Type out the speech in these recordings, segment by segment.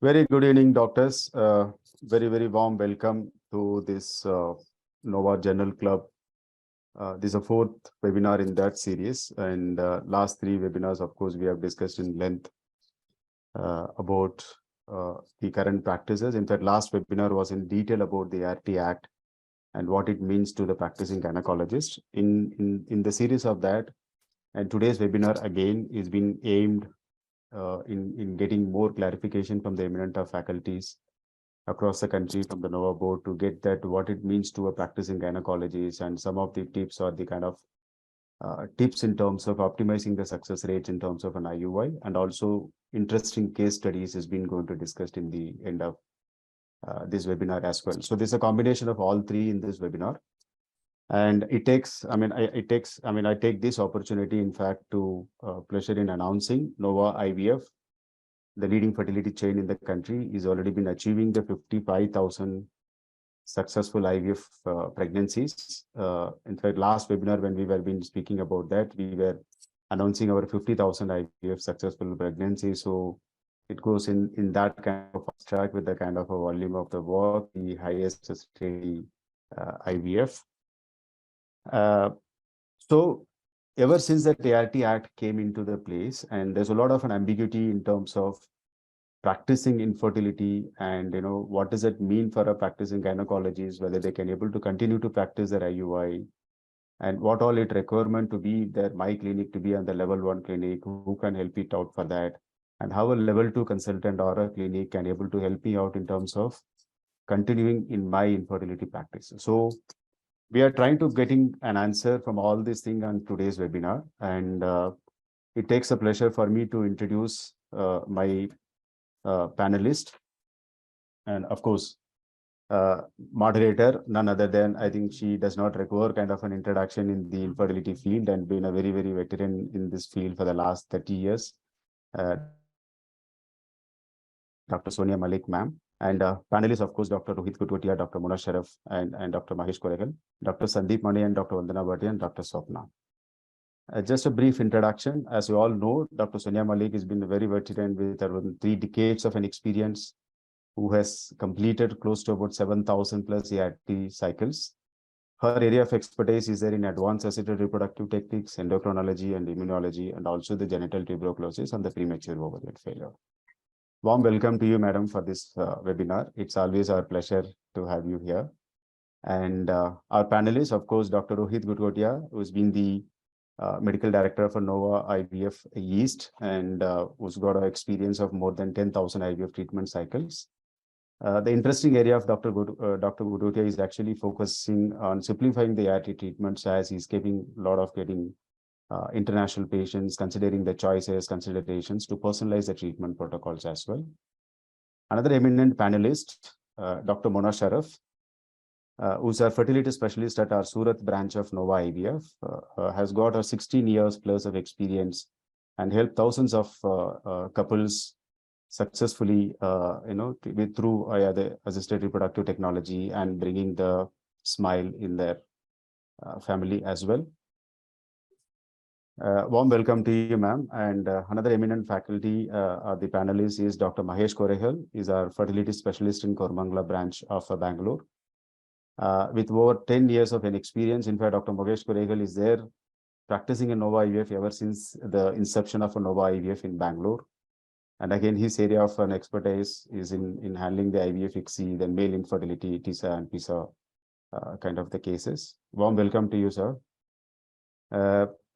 Very good evening, doctors. Very warm welcome to this Nova Journal Club. This is a fourth webinar in that series, and last three webinars, of course, we have discussed in length about the current practices. In fact, last webinar was in detail about the ART Act and what it means to the practicing gynecologist. In the series of that, and today's webinar again is being aimed in getting more clarification from the eminent of faculties across the country from the Nova board to get that what it means to a practicing gynecologist and some of the tips or the kind of tips in terms of optimizing the success rates in terms of an IUI, and also interesting case studies has been going to discussed in the end of this webinar as well. So there's a combination of all three in this webinar. And it takes, I take this opportunity, in fact, to pleasure in announcing Nova IVF, the leading fertility chain in the country, is already been achieving the 55,000 successful IVF pregnancies. In fact, last webinar, when we were been speaking about that, we were announcing our 50,000 IVF successful pregnancies. So it goes in that kind of track with the kind of a volume of the work, the highest steady IVF. So ever since the ART Act came into the place, and there's a lot of an ambiguity in terms of practicing infertility, and what does it mean for a practicing gynecologist, whether they can able to continue to practice their IUI, and what all it requirement to be their my clinic to be on the level 1 clinic, who can help it out for that, and how a level 2 consultant or a clinic can able to help me out in terms of continuing in my infertility practice. So we are trying to getting an answer from all these things on today's webinar, and it takes a pleasure for me to introduce my panelist, and of course moderator, none other than, I think she does not require kind of an introduction in the infertility field and been a very veteran in this field for the last 30 years, Dr. Sonia Malik, ma'am. And panelists, of course, Dr. Rohit Gutgutia, Dr. Mona Sharaf, and Dr. Mahesh Koregol, Dr. Sandeep Mane, and Dr. Vandana Bhatia, and Dr. Swapna. Just a brief introduction. As you all know, Dr. Sonia Malik has been a very veteran with around 3 decades of an experience, who has completed close to about 7,000 plus ART cycles. Her area of expertise is there in advanced assisted reproductive techniques, endocrinology and immunology, and also the genital tuberculosis and the premature ovarian failure. Warm welcome to you, madam, for this webinar. It's always our pleasure to have you here. And our panelists, of course, Dr. Rohit Gutgutia, who's been the medical director for Nova IVF East, and who's got an experience of more than 10,000 IVF treatment cycles. The interesting area of Dr. Gutgutia is actually focusing on simplifying the ART treatments, as he's getting a lot of international patients, considering the choices, considerations to personalize the treatment protocols as well. Another eminent panelist, Dr. Mona Sharaf, who's a fertility specialist at our Surat branch of Nova IVF, has got a 16 years plus of experience and helped thousands of couples successfully, through the assisted reproductive technology and bringing the smile in their family as well. Warm welcome to you, ma'am. And another eminent faculty, the panelist is Dr. Mahesh Koregol, is our fertility specialist in Kormangala branch of Bangalore. With over 10 years of an experience. In fact, Dr. Mahesh Koregol is there practicing in Nova IVF ever since the inception of a Nova IVF in Bangalore. And again, his area of an expertise is in handling the IVF ICSI, the male infertility, TISA and PISA kind of the cases. Warm welcome to you, sir.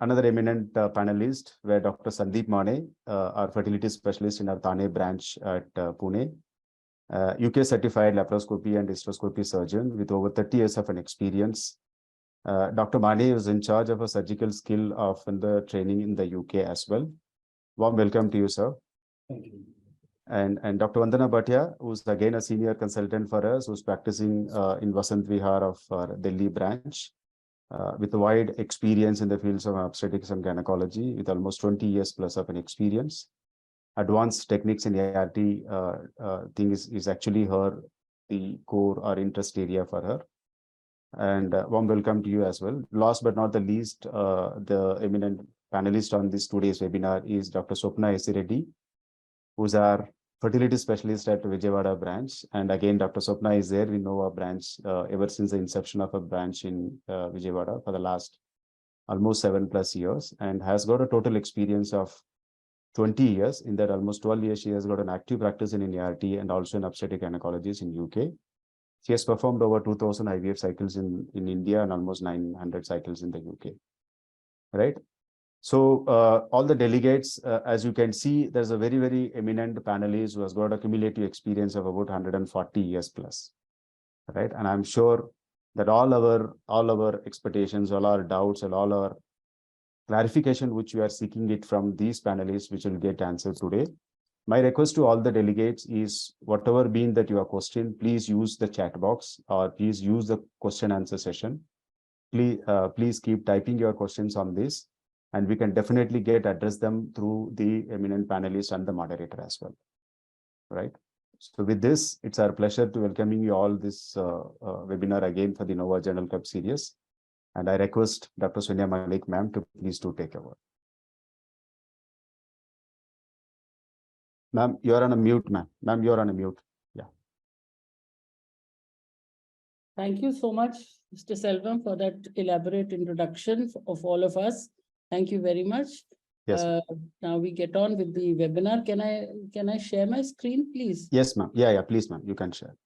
Another eminent panelist, where Dr. Sandeep Mane, our fertility specialist in our Thane branch at Pune, UK certified laparoscopy and hysteroscopy surgeon with over 30 years of an experience. Dr. Mane is in charge of a surgical skill of the training in the UK as well. Warm welcome to you, sir. Thank you. And Dr. Vandana Bhatia, who's again a senior consultant for us, who's practicing in Vasant Vihar of our Delhi branch, with a wide experience in the fields of obstetrics and gynecology, with almost 20 years plus of an experience. Advanced techniques in ART thing is actually the core or interest area for her. And warm welcome to you as well. Last but not the least, the eminent panelist on this today's webinar is Dr. Swapna Reddy, who's our fertility specialist at Vijayawada branch. And again, Dr. Swapna is there. We know our branch ever since the inception of a branch in Vijayawada for the last almost 7+ years, and has got a total experience of 20 years. In that almost 12 years, she has got an active practice in ART and also in obstetric gynecology in UK. She has performed over 2,000 IVF cycles in India and almost 900 cycles in the UK, right? So all the delegates, as you can see, there's a very, very eminent panelist who has got a cumulative experience of about 140 years plus, right? And I'm sure that all our expectations, all our doubts, and all our clarification which we are seeking it from these panelists, which will get answered today. My request to all the delegates is, whatever been that your question, please use the chat box or please use the question answer session. Please keep typing your questions on this, and we can definitely address them through the eminent panelists and the moderator as well, right? So with this, it's our pleasure to welcoming you all this webinar again for the Nova Journal Club series. And I request Dr. Sonia Malik, ma'am, to please do take over. Ma'am, you are on a mute, ma'am. Ma'am, you are on a mute. Yeah. Thank you so much, Mr. Selvam, for that elaborate introduction of all of us. Thank you very much. Yes. Now we get on with the webinar. Can I share my screen, please? Yes, ma'am. Yeah, please, ma'am. You can share.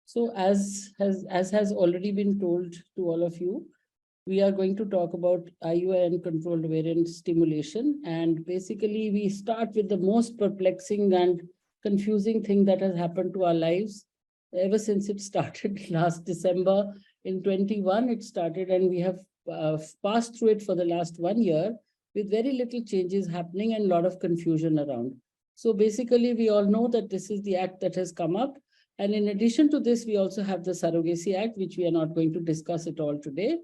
So as has already been told to all of you, we are going to talk about IUI and controlled ovarian stimulation. And basically, we start with the most perplexing and confusing thing that has happened to our lives ever since it started last December in 21. It started, and we have passed through it for the last 1 year with very little changes happening and a lot of confusion around. So basically, we all know that this is the act that has come up. And in addition to this, we also have the Surrogacy Act, which we are not going to discuss at all today.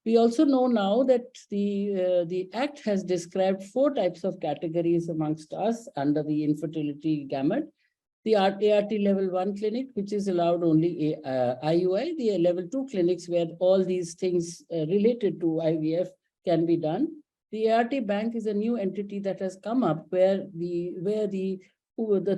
We also know now that the Act has described 4 types of categories amongst us under the infertility gamut. The ART level 1 clinic, which is allowed only IUI, the level 2 clinics where all these things related to IVF can be done. The ART bank is a new entity that has come up where the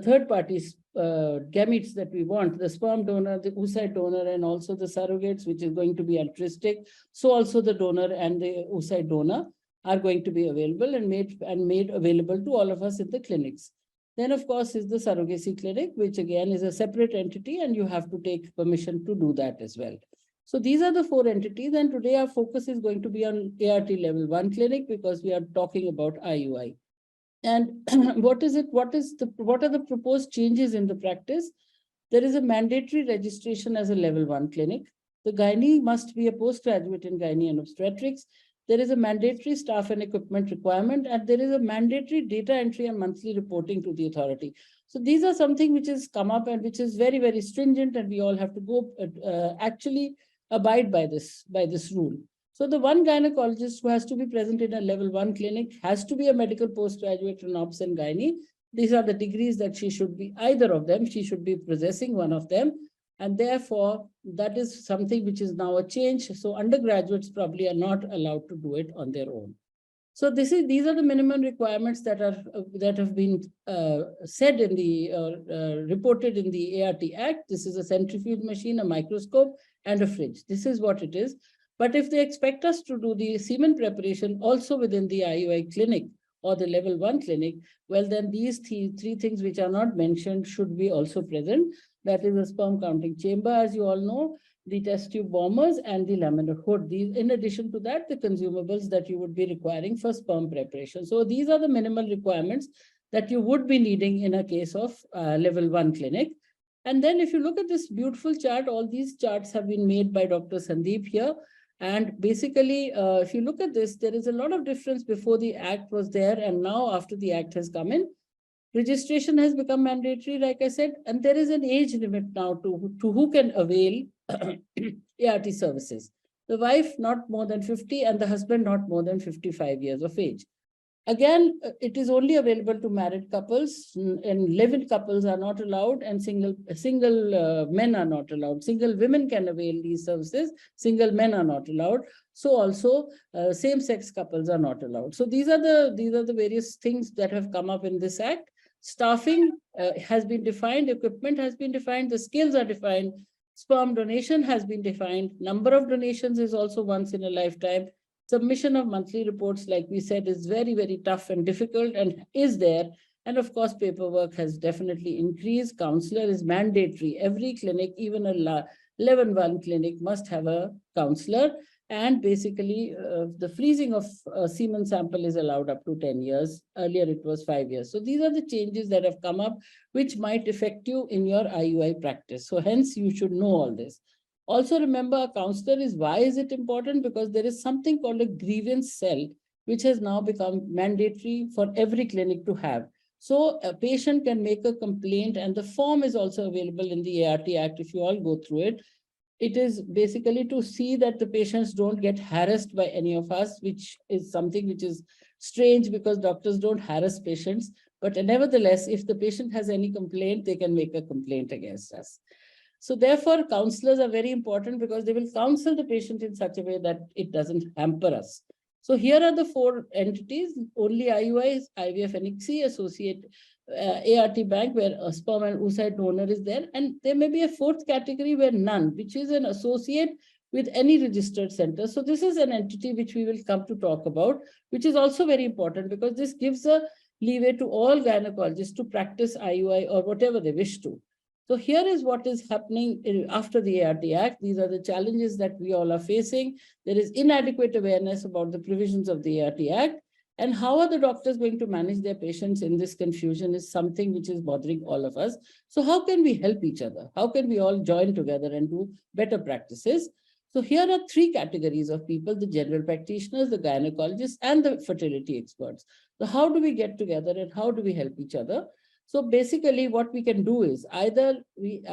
third parties gametes that we want, the sperm donor, the oocyte donor, and also the surrogates, which is going to be altruistic. So also the donor and the oocyte donor are going to be available and made available to all of us in the clinics. Then, of course, is the surrogacy clinic, which again is a separate entity, and you have to take permission to do that as well. So these are the 4 entities, and today our focus is going to be on ART level 1 clinic because we are talking about IUI. And what are the proposed changes in the practice? There is a mandatory registration as a level 1 clinic. The gynae must be a postgraduate in gynae and obstetrics. There is a mandatory staff and equipment requirement, and there is a mandatory data entry and monthly reporting to the authority. So these are something which has come up and which is very, very stringent, and we all have to go actually abide by this rule. So the one gynecologist who has to be present in a level 1 clinic has to be a medical postgraduate in obs and gynae. These are the degrees that she should be, either of them, she should be possessing one of them. And therefore, that is something which is now a change. So undergraduates probably are not allowed to do it on their own. So these are the minimum requirements that have been said in the reported in the ART Act. This is a centrifuge machine, a microscope, and a fridge. This is what it is. But if they expect us to do the semen preparation also within the IUI clinic or the level 1 clinic, well, then these 3 things which are not mentioned should be also present. That is a sperm counting chamber, as you all know, the test tube warmers, and the laminar hood. These, in addition to that, the consumables that you would be requiring for sperm preparation. So these are the minimal requirements that you would be needing in a case of level 1 clinic. And then if you look at this beautiful chart, all these charts have been made by Dr. Sandeep here. And basically, if you look at this, there is a lot of difference before the Act was there and now after the Act has come in. Registration has become mandatory, like I said, and there is an age limit now to who can avail ART services. The wife not more than 50 and the husband not more than 55 years of age. Again, it is only available to married couples, and live-in couples are not allowed, and single men are not allowed. Single women can avail these services, single men are not allowed. So also same-sex couples are not allowed. So these are the various things that have come up in this act. Staffing has been defined, equipment has been defined, the skills are defined, sperm donation has been defined, number of donations is also once in a lifetime. Submission of monthly reports, like we said, is very, very tough and difficult and is there. And of course, paperwork has definitely increased. Counselor is mandatory. Every clinic, even a 11-1 clinic, must have a counselor. And basically, the freezing of semen sample is allowed up to 10 years. Earlier, it was 5 years. So these are the changes that have come up, which might affect you in your IUI practice. So hence, you should know all this. Also remember, a counselor is, why is it important? Because there is something called a grievance cell, which has now become mandatory for every clinic to have. So a patient can make a complaint, and the form is also available in the ART Act if you all go through it. It is basically to see that the patients don't get harassed by any of us, which is something which is strange because doctors don't harass patients. But nevertheless, if the patient has any complaint, they can make a complaint against us. So therefore, counselors are very important because they will counsel the patient in such a way that it doesn't hamper us. So here are the 4 entities: only IUI, IVF Annexe, Associate, ART Bank, where a sperm and oocyte donor is there. And there may be a 4th category where none, which is an associate with any registered center. So this is an entity which we will come to talk about, which is also very important because this gives a leeway to all gynecologists to practice IUI or whatever they wish to. So here is what is happening after the ART Act. These are the challenges that we all are facing. There is inadequate awareness about the provisions of the ART Act. And how are the doctors going to manage their patients in this confusion is something which is bothering all of us. So how can we help each other? How can we all join together and do better practices? So here are 3 categories of people: the general practitioners, the gynecologists, and the fertility experts. So how do we get together and how do we help each other? So basically what we can do is either we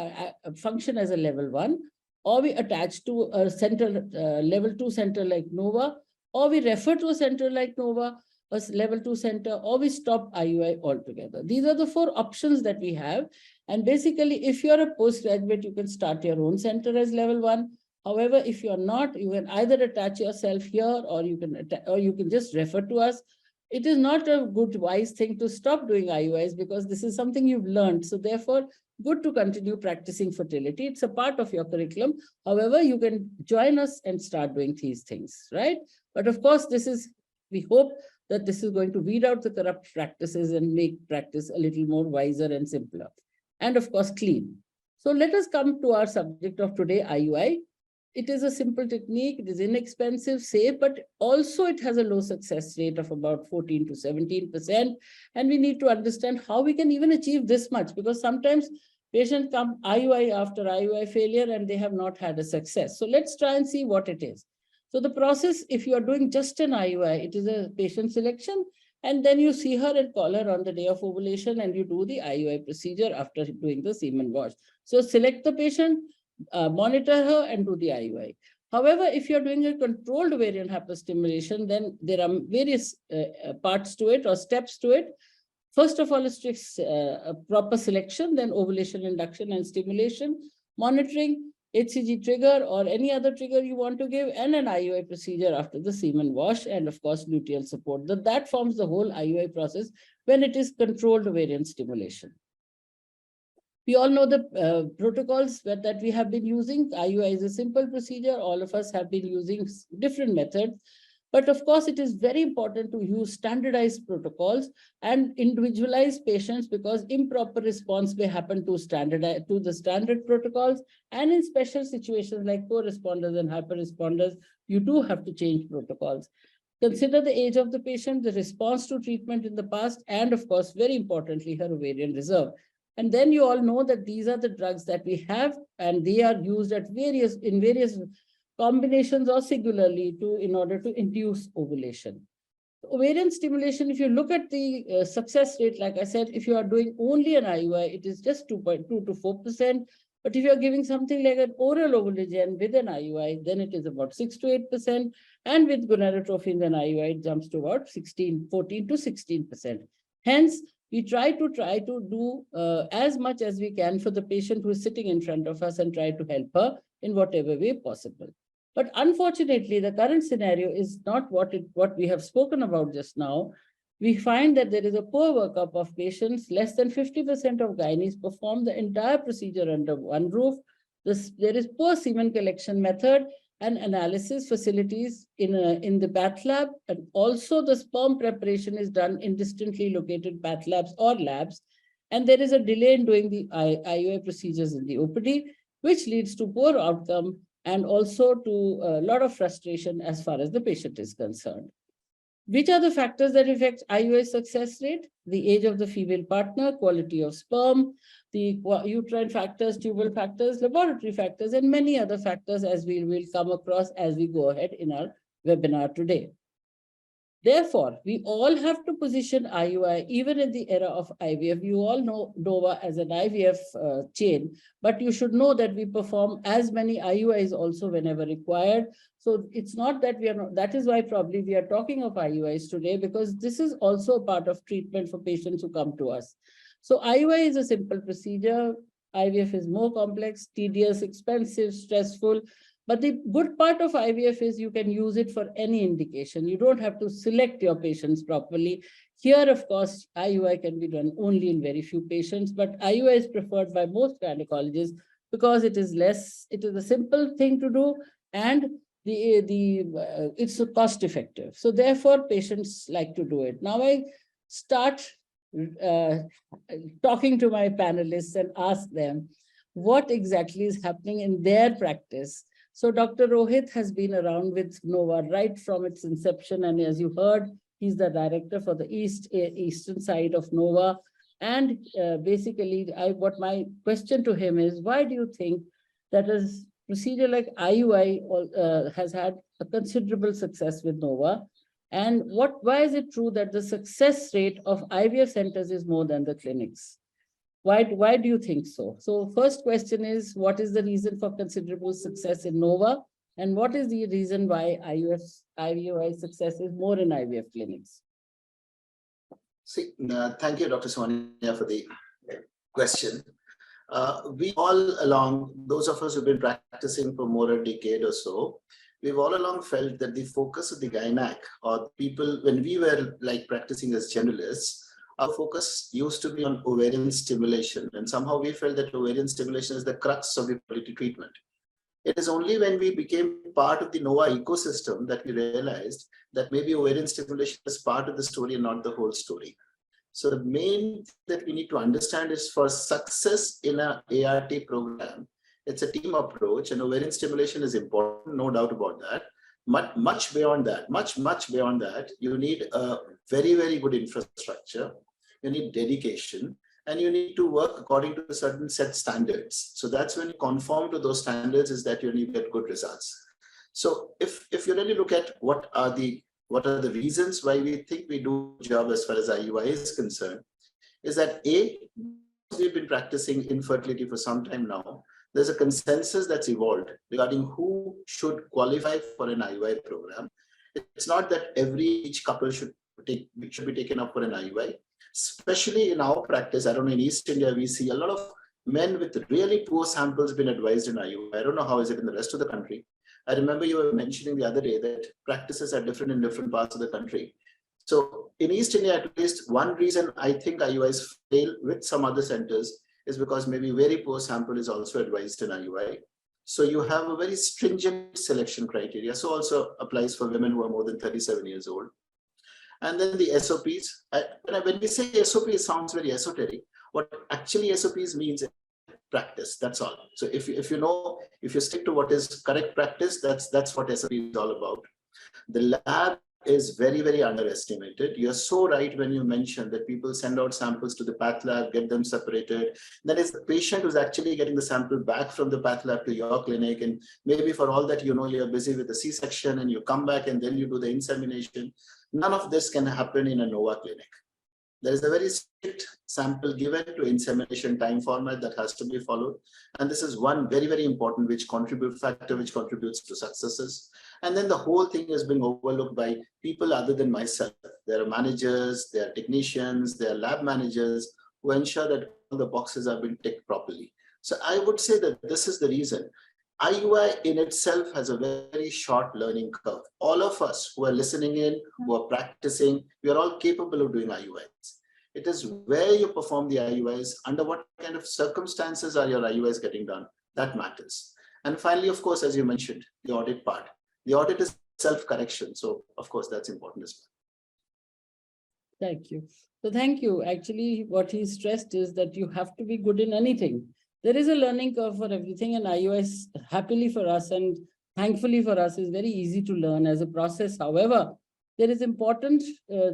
function as a level 1, or we attach to a center, level 2 center like Nova, or we refer to a center like Nova, a level 2 center, or we stop IUI altogether. These are the 4 options that we have. And basically, if you're a postgraduate, you can start your own center as level 1. However, if you're not, you can either attach yourself here, or you can just refer to us. It is not a good, wise thing to stop doing IUIs because this is something you've learned. So therefore, good to continue practicing fertility. It's a part of your curriculum. However, you can join us and start doing these things, right? But of course, we hope that this is going to weed out the corrupt practices and make practice a little more wiser and simpler. And of course, clean. So let us come to our subject of today, IUI. It is a simple technique, it is inexpensive, safe, but also it has a low success rate of about 14 to 17%. And we need to understand how we can even achieve this much, because sometimes patients come IUI after IUI failure and they have not had a success. So let's try and see what it is. So the process, if you are doing just an IUI, it is a patient selection, and then you see her and call her on the day of ovulation and you do the IUI procedure after doing the semen wash. So select the patient, monitor her and do the IUI. However, if you're doing a controlled ovarian hyperstimulation, then there are various parts to it or steps to it. First of all, is a proper selection, then ovulation induction and stimulation, monitoring, HCG trigger or any other trigger you want to give, and an IUI procedure after the semen wash, and of course, luteal support. That forms the whole IUI process when it is controlled ovarian stimulation. We all know the protocols that we have been using. IUI is a simple procedure. All of us have been using different methods. But of course, it is very important to use standardized protocols and individualize patients, because improper response may happen to the standard protocols. And in special situations like co-responders and hyper-responders, you do have to change protocols. Consider the age of the patient, the response to treatment in the past, and of course, very importantly, her ovarian reserve. And then you all know that these are the drugs that we have, and they are used in various combinations or singularly in order to induce ovulation. Ovarian stimulation, if you look at the success rate, like I said, if you are doing only an IUI, it is just 2.2 to 4%. But if you're giving something like an oral ovulagen with an IUI, then it is about 6 to 8%. And with gonadotropin and IUI, it jumps to about 14 to 16%. Hence, we try to do as much as we can for the patient who is sitting in front of us and try to help her in whatever way possible. But unfortunately, the current scenario is not what we have spoken about just now. We find that there is a poor workup of patients. Less than 50% of gynaes perform the entire procedure under one roof. There is poor semen collection method and analysis facilities in the path lab, and also the sperm preparation is done in distantly located path labs or labs. And there is a delay in doing the IUI procedures in the OPD, which leads to poor outcome and also to a lot of frustration as far as the patient is concerned. Which are the factors that affect IUI success rate? The age of the female partner, quality of sperm, the uterine factors, tubal factors, laboratory factors, and many other factors as we will come across as we go ahead in our webinar today. Therefore, we all have to position IUI, even in the era of IVF. You all know Nova as an IVF chain, but you should know that we perform as many IUIs also whenever required. So it's not that we are not, that is why probably we are talking of IUIs today, because this is also a part of treatment for patients who come to us. So IUI is a simple procedure. IVF is more complex, tedious, expensive, stressful. But the good part of IVF is you can use it for any indication. You don't have to select your patients properly. Here, of course, IUI can be done only in very few patients, but IUI is preferred by most gynecologists because it is a simple thing to do, and it's cost effective. So therefore, patients like to do it. Now I start talking to my panelists and ask them what exactly is happening in their practice. So Dr. Rohit has been around with Nova right from its inception. And as you heard, he's the director for the eastern side of Nova. And basically, what my question to him is, why do you think that a procedure like IUI has had a considerable success with Nova? And why is it true that the success rate of IVF centers is more than the clinics? Why do you think so? So first question is, what is the reason for considerable success in Nova? And what is the reason why IUI success is more in IVF clinics? See, thank you, Dr. Sonia, for the question. We all along, those of us who've been practicing for more than a decade or so, we've all along felt that the focus of the gynac or people, when we were like practicing as generalists, our focus used to be on ovarian stimulation. And somehow we felt that ovarian stimulation is the crux of the fertility treatment. It is only when we became part of the Nova ecosystem that we realized that maybe ovarian stimulation is part of the story and not the whole story. So the main thing that we need to understand is, for success in an ART program, it's a team approach, and ovarian stimulation is important, no doubt about that. But much beyond that, much beyond that, you need a very, very good infrastructure. You need dedication, and you need to work according to certain set standards. So that's when you conform to those standards, is that you need to get good results. So if you really look at what are the reasons why we think we do a job as far as IUI is concerned, is that we've been practicing infertility for some time now. There's a consensus that's evolved regarding who should qualify for an IUI program. It's not that each couple should be taken up for an IUI. Especially in our practice, I don't know, in East India, we see a lot of men with really poor samples been advised in IUI. I don't know how is it in the rest of the country. I remember you were mentioning the other day that practices are different in different parts of the country. So in East India, at least one reason I think IUIs fail with some other centers is because maybe very poor sample is also advised in IUI. So you have a very stringent selection criteria. So also applies for women who are more than 37 years old. And then the SOPs. When we say SOP, it sounds very esoteric. What actually SOPs means is practice. That's all. So if you stick to what is correct practice, that's what SOP is all about. The lab is very, very underestimated. You're so right when you mention that people send out samples to the path lab, get them separated. Then it's the patient who's actually getting the sample back from the path lab to your clinic. And maybe for all that, you're busy with the C-section and you come back and then you do the insemination. None of this can happen in a Nova clinic. There is a very strict sample given to insemination time format that has to be followed. And this is one very, very important factor which contributes to successes. And then the whole thing has been overlooked by people other than myself. There are managers, there are technicians, there are lab managers who ensure that all the boxes have been ticked properly. So I would say that this is the reason. IUI in itself has a very short learning curve. All of us who are listening in, who are practicing, we are all capable of doing IUIs. It is where you perform the IUIs, under what kind of circumstances are your IUIs getting done, that matters. And finally, of course, as you mentioned, the audit part. The audit is self-correction. So of course, that's important as well. Thank you. So thank you. Actually, what he stressed is that you have to be good in anything. There is a learning curve for everything, and IUIs, happily for us and thankfully for us, is very easy to learn as a process. However, there is important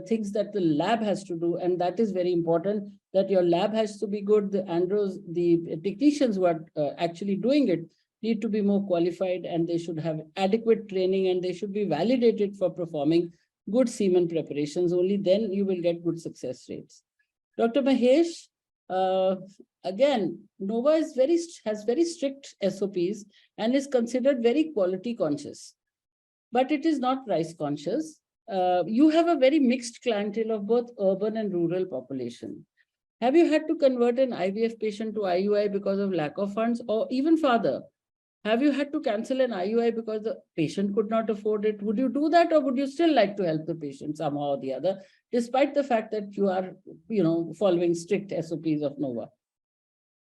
things that the lab has to do, and that is very important, that your lab has to be good. The technicians who are actually doing it need to be more qualified, and they should have adequate training, and they should be validated for performing good semen preparations. Only then you will get good success rates. Dr. Mahesh, again, Nova has very strict SOPs and is considered very quality conscious, but it is not price conscious. You have a very mixed clientele of both urban and rural population. Have you had to convert an IVF patient to IUI because of lack of funds, or even further? Have you had to cancel an IUI because the patient could not afford it? Would you do that, or would you still like to help the patient somehow or the other, despite the fact that you are, following strict SOPs of Nova?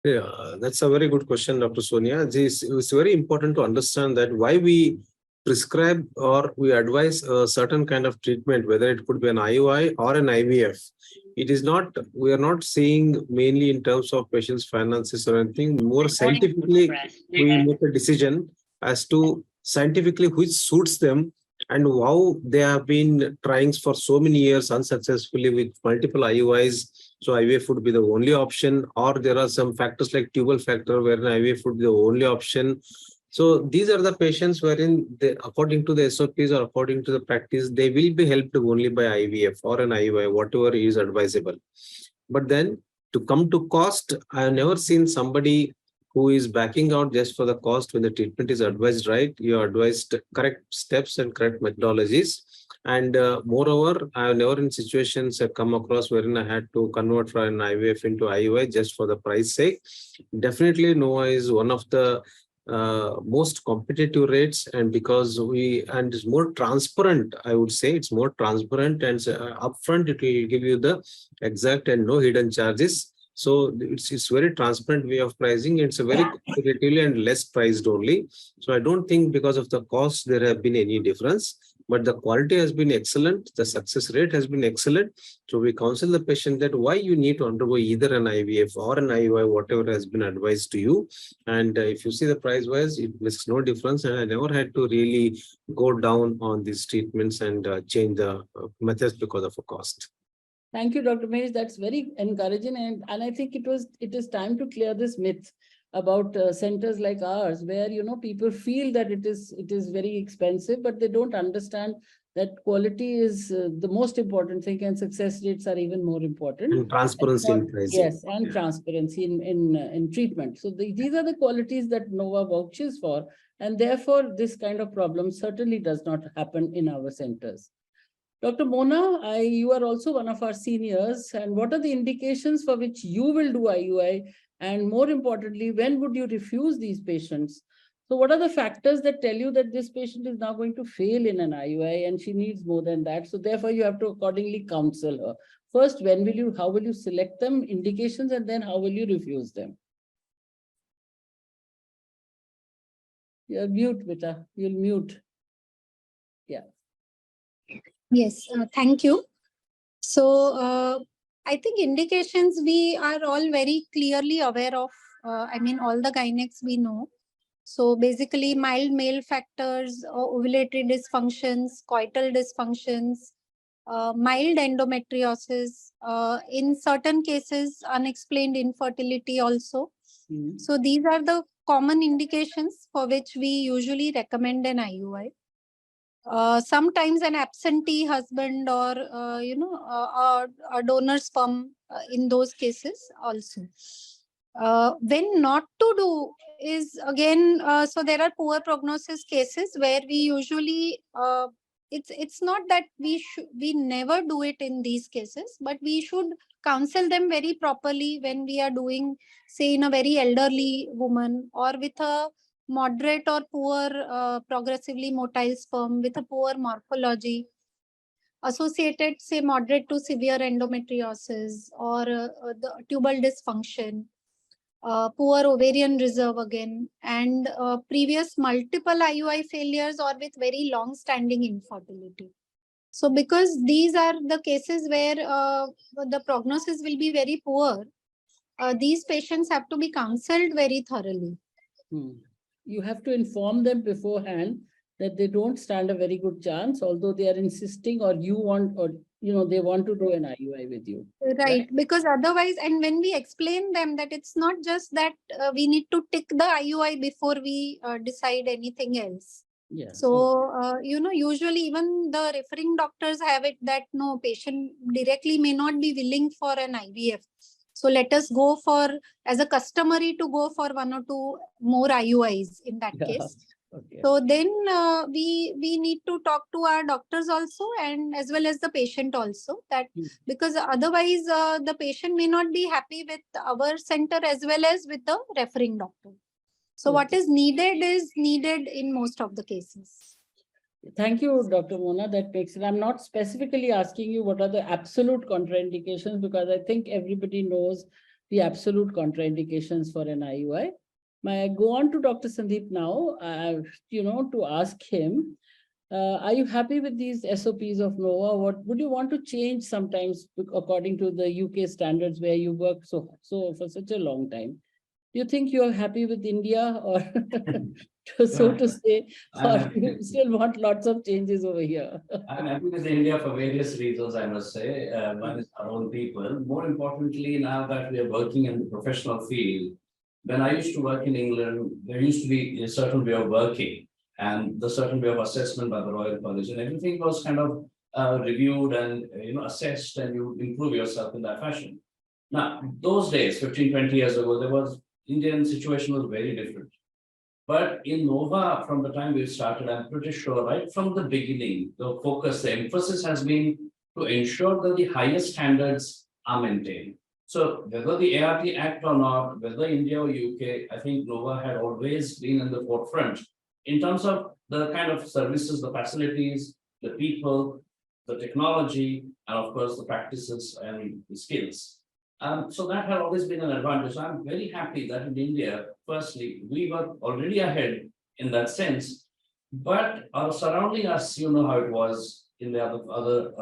Yeah, that's a very good question, Dr. Sonia. It's very important to understand that why we prescribe or we advise a certain kind of treatment, whether it could be an IUI or an IVF. It is not, we are not seeing mainly in terms of patients' finances or anything. More scientifically, we make a decision as to scientifically which suits them and how they have been trying for so many years unsuccessfully with multiple IUIs. So IVF would be the only option, or there are some factors like Tubal factor where an IVF would be the only option. So these are the patients wherein according to the SOPs or according to the practice, they will be helped only by IVF or an IUI, whatever is advisable. But then to come to cost, I have never seen somebody who is backing out just for the cost when the treatment is advised right. You are advised correct steps and correct methodologies. And moreover, I have never in situations come across wherein I had to convert from an IVF into IUI just for the price sake. Definitely Nova is one of the most competitive rates, and because it's more transparent, I would say it's more transparent, and upfront it will give you the exact and no hidden charges. So it's very transparent way of pricing. It's a very competitively and less priced only. So I don't think because of the cost there have been any difference, but the quality has been excellent. The success rate has been excellent. So we counsel the patient that why you need to undergo either an IVF or an IUI, whatever has been advised to you. And if you see the price wise, it makes no difference. And I never had to really go down on these treatments and change the methods because of a cost. Thank you, Dr. Mahesh. That's very encouraging. And I think it is time to clear this myth about centers like ours, where, people feel that it is very expensive, but they don't understand that quality is the most important thing, and success rates are even more important. And transparency in pricing. Yes, and transparency in treatment. So these are the qualities that Nova vouches for, and therefore this kind of problem certainly does not happen in our centers. Dr. Mona, you are also one of our seniors, and what are the indications for which you will do IUI? And more importantly, when would you refuse these patients? So what are the factors that tell you that this patient is now going to fail in an IUI and she needs more than that? So therefore you have to accordingly counsel her. First, how will you select them, indications, and then how will you refuse them? You're mute, Beta. You'll mute. Yeah. Yes, thank you. So I think indications we are all very clearly aware of. All the gynecologists we know. So basically mild male factors, ovulatory dysfunctions, coital dysfunctions, mild endometriosis, in certain cases unexplained infertility also. So these are the common indications for which we usually recommend an IUI. sometimes an absentee husband or a donor sperm in those cases also. When not to do is again, so there are poor prognosis cases where we usually it's not that we never do it in these cases, but we should counsel them very properly when we are doing, say, in a very elderly woman or with a moderate or poor progressively motile sperm with a poor morphology associated, say, moderate to severe endometriosis or the tubal dysfunction, poor ovarian reserve again, and previous multiple IUI failures or with very long standing infertility. So because these are the cases where the prognosis will be very poor, these patients have to be counseled very thoroughly. You have to inform them beforehand that they don't stand a very good chance, although they are insisting, or you want, or they want to do an IUI with you. Right, because otherwise, and when we explain them that it's not just that we need to tick the IUI before we decide anything else. Yes. So, usually even the referring doctors have it that no, patient directly may not be willing for an IVF. So let us go for, as a customary, to go for 1 or 2 more IUIs in that case. Okay. So then we need to talk to our doctors also, and as well as the patient also, that because otherwise the patient may not be happy with our center as well as with the referring doctor. So what is needed in most of the cases. Thank you, Dr. Mona. That makes it. I'm not specifically asking you what are the absolute contraindications, because I think everybody knows the absolute contraindications for an IUI. May I go on to Dr. Sandeep now, to ask him, are you happy with these SOPs of Nova? What would you want to change sometimes according to the UK standards where you work so for such a long time? Do you think you're happy with India, or so to say, or you still want lots of changes over here? I'm happy with India for various reasons, I must say. One is our own people. More importantly, now that we are working in the professional field, when I used to work in England, there used to be a certain way of working and the certain way of assessment by the Royal College, and everything was kind of reviewed and assessed, and you improve yourself in that fashion. Now, those days, 15, 20 years ago, Indian situation was very different. But in Nova, from the time we started, I'm pretty sure right from the beginning, the focus, the emphasis has been to ensure that the highest standards are maintained. So whether the ART Act or not, whether India or UK, I think Nova had always been in the forefront in terms of the kind of services, the facilities, the people, the technology, and of course the practices and the skills. So that had always been an advantage. I'm very happy that in India, firstly, we were already ahead in that sense, but our surrounding us, you know how it was in the other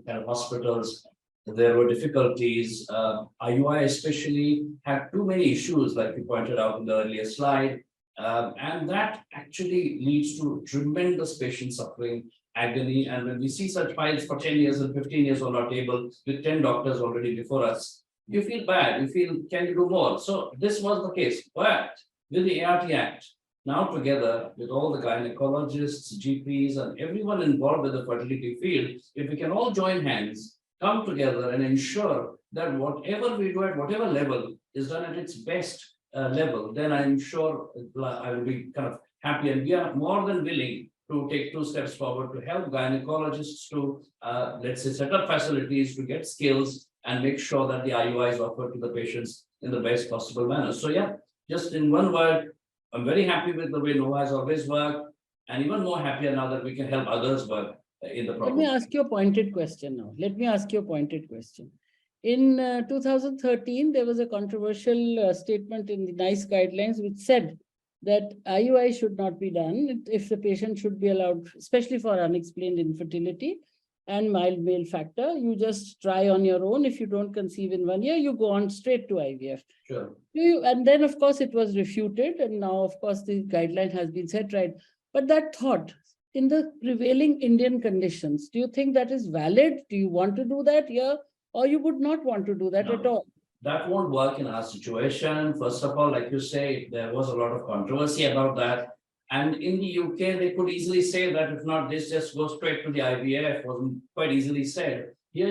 kind of hospitals. There were difficulties. IUI especially had too many issues, like you pointed out in the earlier slide, and that actually leads to tremendous patient suffering, agony. And when we see such files for 10 years and 15 years on our table with 10 doctors already before us, you feel bad, you feel, can you do more? So this was the case. But with the ART Act, now together with all the gynecologists, GPs, and everyone involved with the fertility field, if we can all join hands, come together and ensure that whatever we do at whatever level is done at its best level, then I'm sure I will be kind of happy, and we are more than willing to take 2 steps forward to help gynecologists to, let's say, set up facilities to get skills and make sure that the IUI is offered to the patients in the best possible manner. So yeah, just in one word, I'm very happy with the way Nova has always worked, and even more happier now that we can help others work in the problem. Let me ask you a pointed question now. In 2013, there was a controversial statement in the NICE guidelines which said that IUI should not be done if the patient should be allowed, especially for unexplained infertility and mild male factor. You just try on your own. If you don't conceive in 1 year, you go on straight to IVF. Sure. And then, of course, it was refuted. And now, of course, the guideline has been set right. But that thought, in the prevailing Indian conditions, do you think that is valid? Do you want to do that here? Or you would not want to do that at all? That won't work in our situation. First of all, like you say, there was a lot of controversy about that. And in the UK, they could easily say that if not this, just go straight to the IVF, was quite easily said. Here,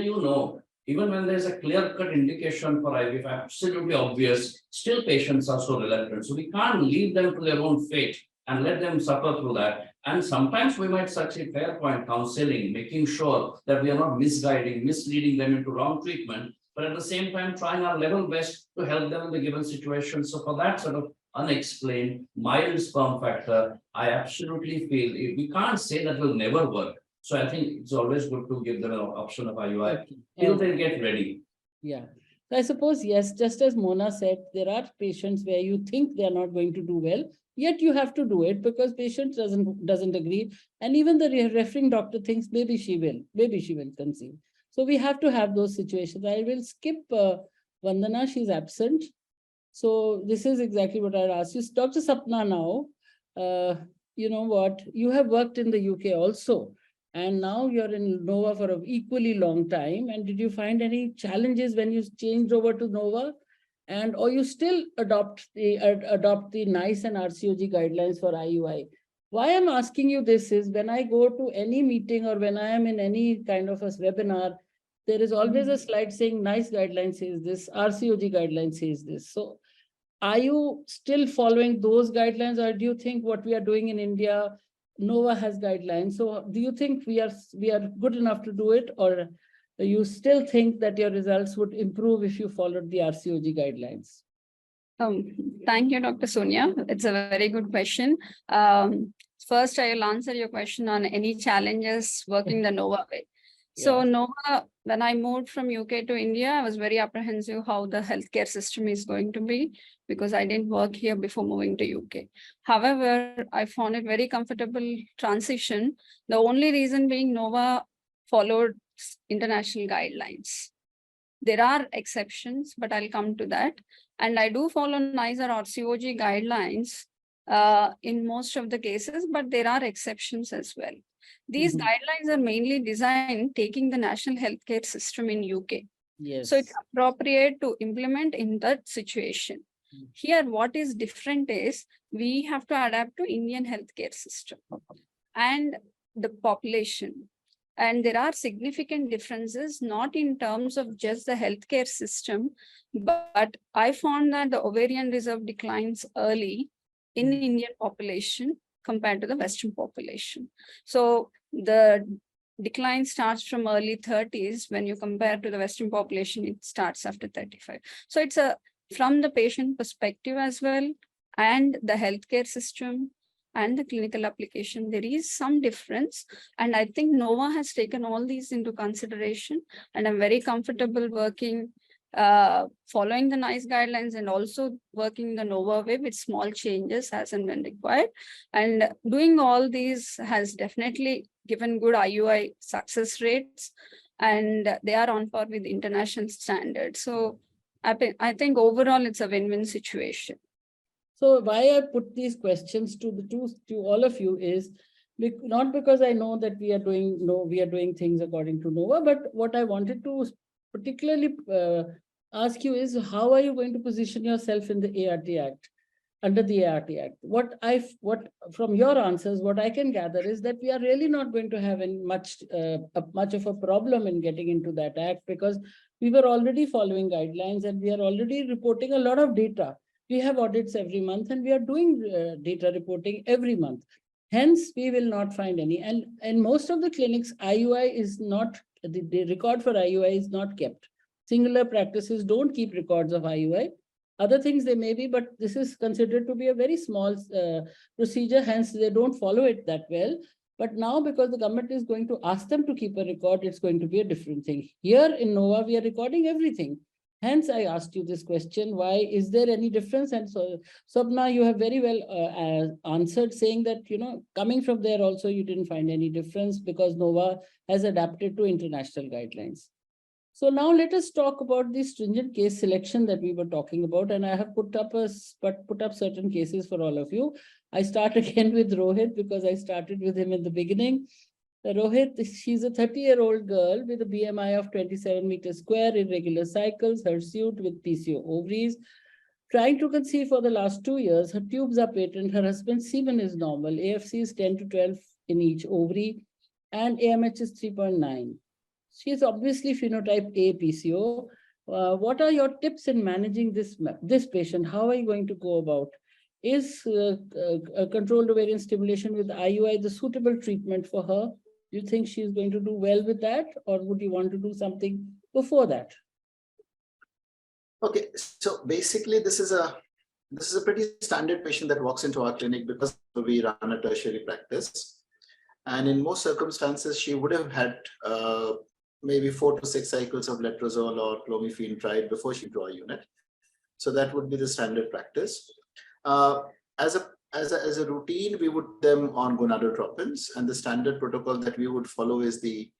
even when there's a clear-cut indication for IVF, absolutely obvious, still patients are so reluctant. So we can't leave them to their own fate and let them suffer through that. And sometimes we might succeed, fair point, counseling, making sure that we are not misguiding, misleading them into wrong treatment, but at the same time, trying our level best to help them in the given situation. So for that sort of unexplained, mild sperm factor, I absolutely feel we can't say that will never work. So I think it's always good to give them an option of IUI till they get ready. Yeah. So I suppose, yes, just as Mona said, there are patients where you think they are not going to do well, yet you have to do it because patient doesn't agree. And even the referring doctor thinks maybe she will conceive. So we have to have those situations. I will skip Vandana, she's absent. So this is exactly what I'd ask you. Dr. Swapna now, you know what, you have worked in the UK also. And now you're in Nova for an equally long time. And did you find any challenges when you changed over to Nova? And or you still adopt the NICE and RCOG guidelines for IUI? Why I'm asking you this is when I go to any meeting or when I am in any kind of a webinar, there is always a slide saying NICE guidelines says this, RCOG guidelines says this. So are you still following those guidelines, or do you think what we are doing in India, Nova has guidelines? So do you think we are good enough to do it, or you still think that your results would improve if you followed the RCOG guidelines? Thank you, Dr. Sonia. It's a very good question. First, I will answer your question on any challenges working the Nova way. So Nova, when I moved from UK to India, I was very apprehensive how the healthcare system is going to be because I didn't work here before moving to UK. However, I found it very comfortable transition. The only reason being Nova followed international guidelines. There are exceptions, but I'll come to that. And I do follow NICE or RCOG guidelines in most of the cases, but there are exceptions as well. These guidelines are mainly designed taking the national healthcare system in UK. Yes. So it's appropriate to implement in that situation. Here, what is different is we have to adapt to Indian healthcare system and the population. And there are significant differences, not in terms of just the healthcare system, but I found that the ovarian reserve declines early in the Indian population compared to the Western population. So the decline starts from early 30s. When you compare to the Western population, it starts after 35. So it's from the patient perspective as well, and the healthcare system and the clinical application, there is some difference. And I think Nova has taken all these into consideration, and I'm very comfortable working, following the NICE guidelines and also working the Nova way with small changes as and when required. And doing all these has definitely given good IUI success rates, and they are on par with international standards. So I think overall it's a win-win situation. So why I put these questions to all of you is not because I know that we are doing things according to Nova, but what I wanted to particularly ask you is how are you going to position yourself in the ART Act, under the ART Act? What from your answers, what I can gather is that we are really not going to have much of a problem in getting into that act, because we were already following guidelines and we are already reporting a lot of data. We have audits every month and we are doing data reporting every month. Hence, we will not find any. And in most of the clinics, IUI is not, the record for IUI is not kept. Singular practices don't keep records of IUI. Other things they may be, but this is considered to be a very small procedure. Hence, they don't follow it that well. But now, because the government is going to ask them to keep a record, it's going to be a different thing. Here in Nova, we are recording everything. Hence, I asked you this question, why is there any difference? And so, Swapna, you have very well answered, saying that, coming from there also, you didn't find any difference because Nova has adapted to international guidelines. So now let us talk about the stringent case selection that we were talking about. And I have put up certain cases for all of you. I start again with Rohit because I started with him in the beginning. Rohit, she's a 30-year-old girl with a BMI of 27 meters square, irregular cycles, hirsute with PCO ovaries, Trying to conceive for the last 2 years, her tubes are patent, her husband's semen is normal, AFC is 10 to 12 in each ovary, and AMH is 3.9. She is obviously phenotype A PCO. What are your tips in managing this patient? How are you going to go about? Is a controlled ovarian stimulation with IUI the suitable treatment for her? Do you think she's going to do well with that, or would you want to do something before that? Okay, so basically this is a pretty standard patient that walks into our clinic because we run a tertiary practice. And in most circumstances, she would have had maybe 4 to 6 cycles of letrozole or clomiphene tried before she drew a unit. So that would be the standard practice. As a routine, we would put them on gonadotropins, and the standard protocol that we would follow is the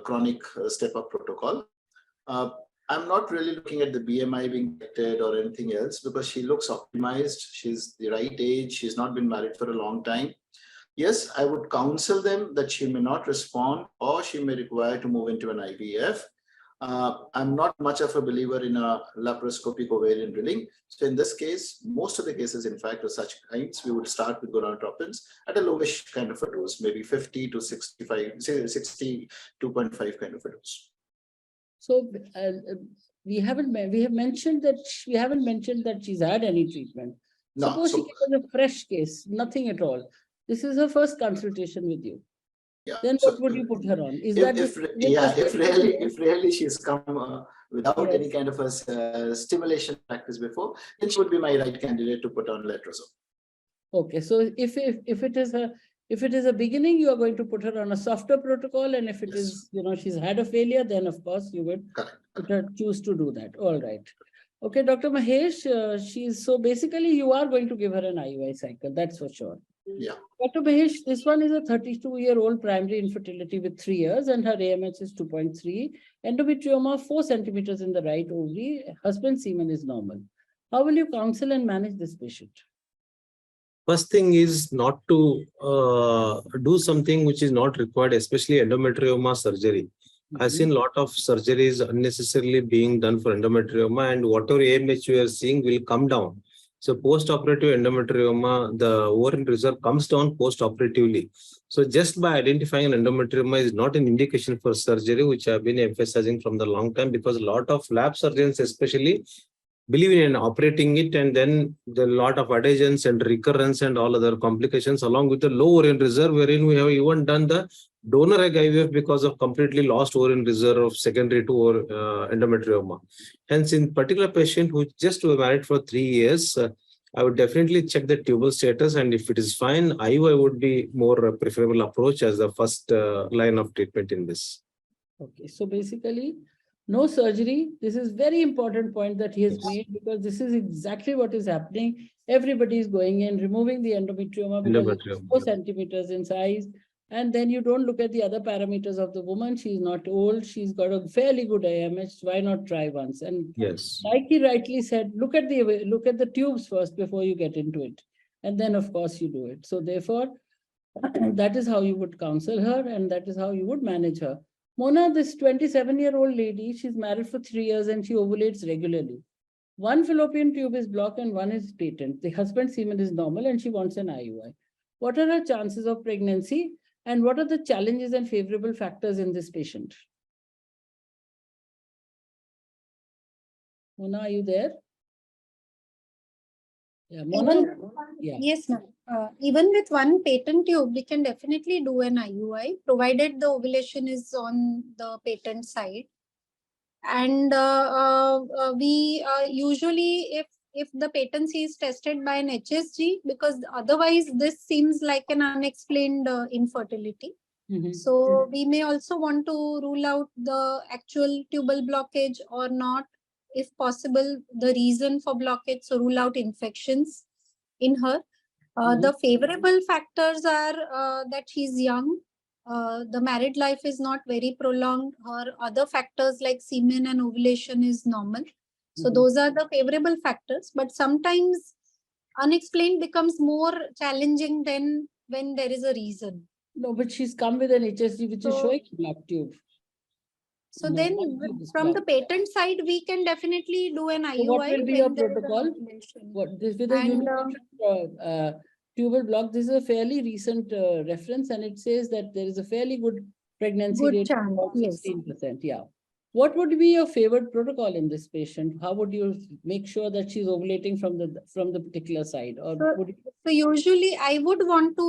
chronic step-up protocol. I'm not really looking at the BMI being detected or anything else because she looks optimized. She's the right age. She's not been married for a long time. Yes, I would counsel them that she may not respond or she may require to move into an IVF. I'm not much of a believer in a laparoscopic ovarian drilling. So in this case, most of the cases, in fact, of such kinds, we would start with gonadotropins at a lowish kind of a dose, maybe 50 to 65, say 62.5 kind of a dose. So we have mentioned that she's had any treatment. No, Suppose she gets a fresh case, nothing at all. This is her first consultation with you. yeah. Then So what would you put her on? Is if really she's come without any kind of a stimulation practice before, then she would be my right candidate to put on letrozole. Okay, so if it is a beginning, you are going to put her on a softer protocol, and if it is, she's had a failure, then of course you would choose to do that. All right. Okay, Dr. Mahesh, so basically you are going to give her an IUI cycle, that's for sure. Yeah. Dr. Mahesh, this one is a 32-year-old primary infertility with 3 years, and her AMH is 2.3. Endometrioma 4 centimeters in the right ovary. Husband's semen is normal. How will you counsel and manage this patient? First thing is not to do something which is not required, especially endometrioma surgery. I've seen a lot of surgeries unnecessarily being done for endometrioma, and whatever AMH you are seeing will come down. So post-operative endometrioma, the ovarian reserve comes down post-operatively. So just by identifying endometrioma is not an indication for surgery, which I've been emphasizing from the long time, because a lot of lab surgeons especially believe in operating it, and then the lot of adhesions and recurrence and all other complications along with the low ovarian reserve, wherein we have even done the donor egg IVF because of completely lost ovarian reserve secondary to endometrioma. Hence, in particular patient who just were married for 3 years, I would definitely check the tubal status, and if it is fine, IUI would be more preferable approach as the first line of treatment in this. Okay, so basically, no surgery. This is very important point that he has made, because this is exactly what is happening. Everybody is going in, removing the endometrioma because it's 4 centimeters in size. And then you don't look at the other parameters of the woman. She's not old. She's got a fairly good AMH. Why not try once? And like he rightly said, look at the tubes first before you get into it. And then of course you do it. So therefore, that is how you would counsel her, and that is how you would manage her. Mona, this 27-year-old lady, she's married for 3 years and she ovulates regularly. One fallopian tube is blocked and one is patent. The husband's semen is normal and she wants an IUI. What are her chances of pregnancy, and what are the challenges and favorable factors in this patient? Mona, are you there? Yeah, Mona. Yes, ma'am. Even with one patent tube, we can definitely do an IUI, provided the ovulation is on the patent side. And we usually, if the patency is tested by an HSG, because otherwise this seems like an unexplained infertility. So we may also want to rule out the actual tubal blockage or not, if possible, the reason for blockage, so rule out infections in her. The favorable factors are that she's young, the married life is not very prolonged, her other factors like semen and ovulation is normal. So those are the favorable factors, but sometimes unexplained becomes more challenging than when there is a reason. No, but she's come with an HSG which is showing black tube. So No, then not do this from the block. patent side, we can definitely do an So what IUI. will be your when there is an protocol? ovulation. What this with a And, unilateral tubal block? This is a fairly recent reference, and it says that there is a fairly good pregnancy Good rate of chance, about yes. 16%. Yeah. What would be your favored protocol in this patient? How would you make sure that she's ovulating from the particular side? Or So- would So usually I would want to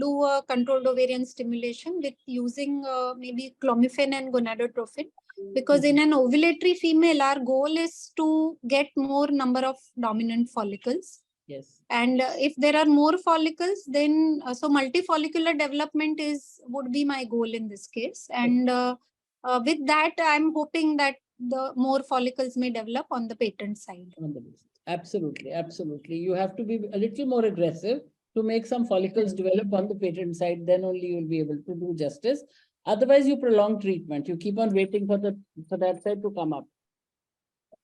do a controlled ovarian stimulation with using maybe clomiphene and gonadotrophin, because in an ovulatory female, our goal is to get more number of dominant follicles. yes. And if there are more follicles, then so multifollicular development would be my goal in this case. And with that, I'm hoping that the more follicles may develop on the patent side. On the list. Absolutely, absolutely. You have to be a little more aggressive to make some follicles develop on the patent side, then only you'll be able to do justice. Otherwise, you prolong treatment. You keep on waiting for that side to come up.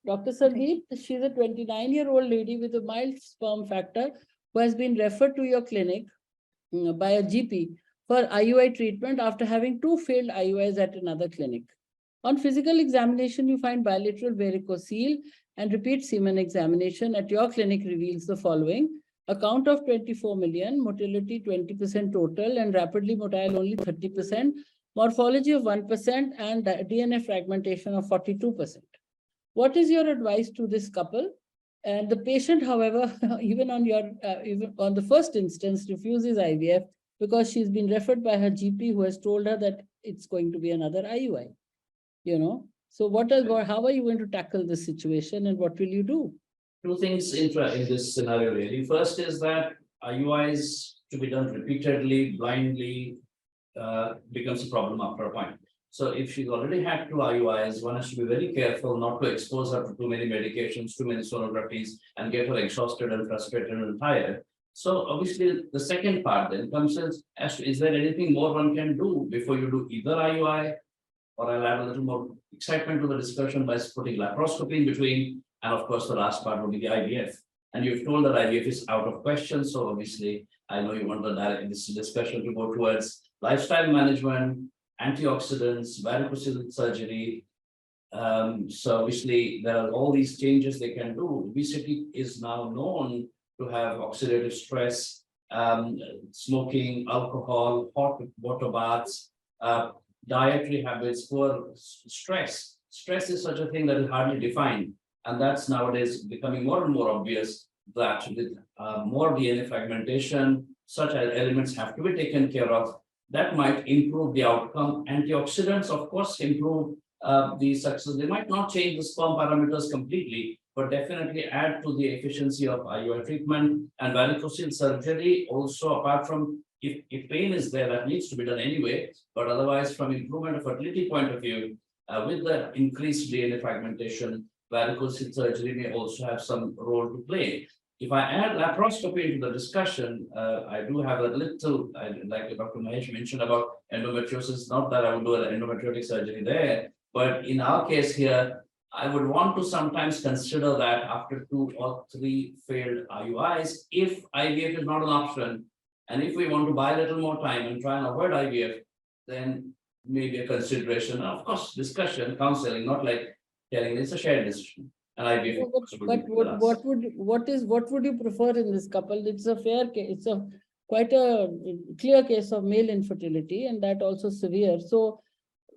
Dr. Sandeep, she's a 29-year-old lady with a mild sperm factor who has been referred to your clinic by a GP for IUI treatment after having 2 failed IUIs at another clinic. On physical examination, you find bilateral varicocele, and repeat semen examination at your clinic reveals the following: a count of 24 million, motility 20% total, and rapidly motile only 30%, morphology of 1%, and DNA fragmentation of 42%. What is your advice to this couple? And the patient, however, even on the first instance, refuses IVF because she's been referred by her GP, who has told her that it's going to be another IUI. So how are you going to tackle this situation, and what will you do? Two things in this scenario really. First is that IUIs to be done repeatedly, blindly, becomes a problem after a point. So if she's already had 2 IUIs, one has to be very careful not to expose her to too many medications, too many sonographies, and get her exhausted and frustrated and tired. So obviously the second part then comes as to, is there anything more one can do before you do either IUI? Or I'll add a little more excitement to the discussion by putting laparoscopy in between. And of course, the last part will be the IVF. And you've told that IVF is out of question. So obviously, I know you want this discussion to go towards lifestyle management, antioxidants, varicocele surgery. So obviously, there are all these changes they can do. Obesity is now known to have oxidative stress, smoking, alcohol, hot water baths, dietary habits, poor stress. Stress is such a thing that is hardly defined. And that's nowadays becoming more and more obvious that with more DNA fragmentation, such elements have to be taken care of. That might improve the outcome. Antioxidants, of course, improve the success. They might not change the sperm parameters completely, but definitely add to the efficiency of IUI treatment. And varicocele surgery also, apart from if pain is there, that needs to be done anyway, but otherwise from improvement of fertility point of view, with the increased DNA fragmentation, varicocele surgery may also have some role to play. If I add laparoscopy into the discussion, I do have a little, like Dr. Mahesh mentioned about endometriosis, not that I would do an endometriotic surgery there, but in our case here, I would want to sometimes consider that after 2 or 3 failed IUIs, if IVF is not an option, and if we want to buy a little more time and try and avoid IVF, then maybe a consideration. And of course, discussion, counseling, not like telling it's a shared decision. And IVF. But what would you prefer in this couple? It's a fair case. It's quite a clear case of male infertility, and that also severe. So,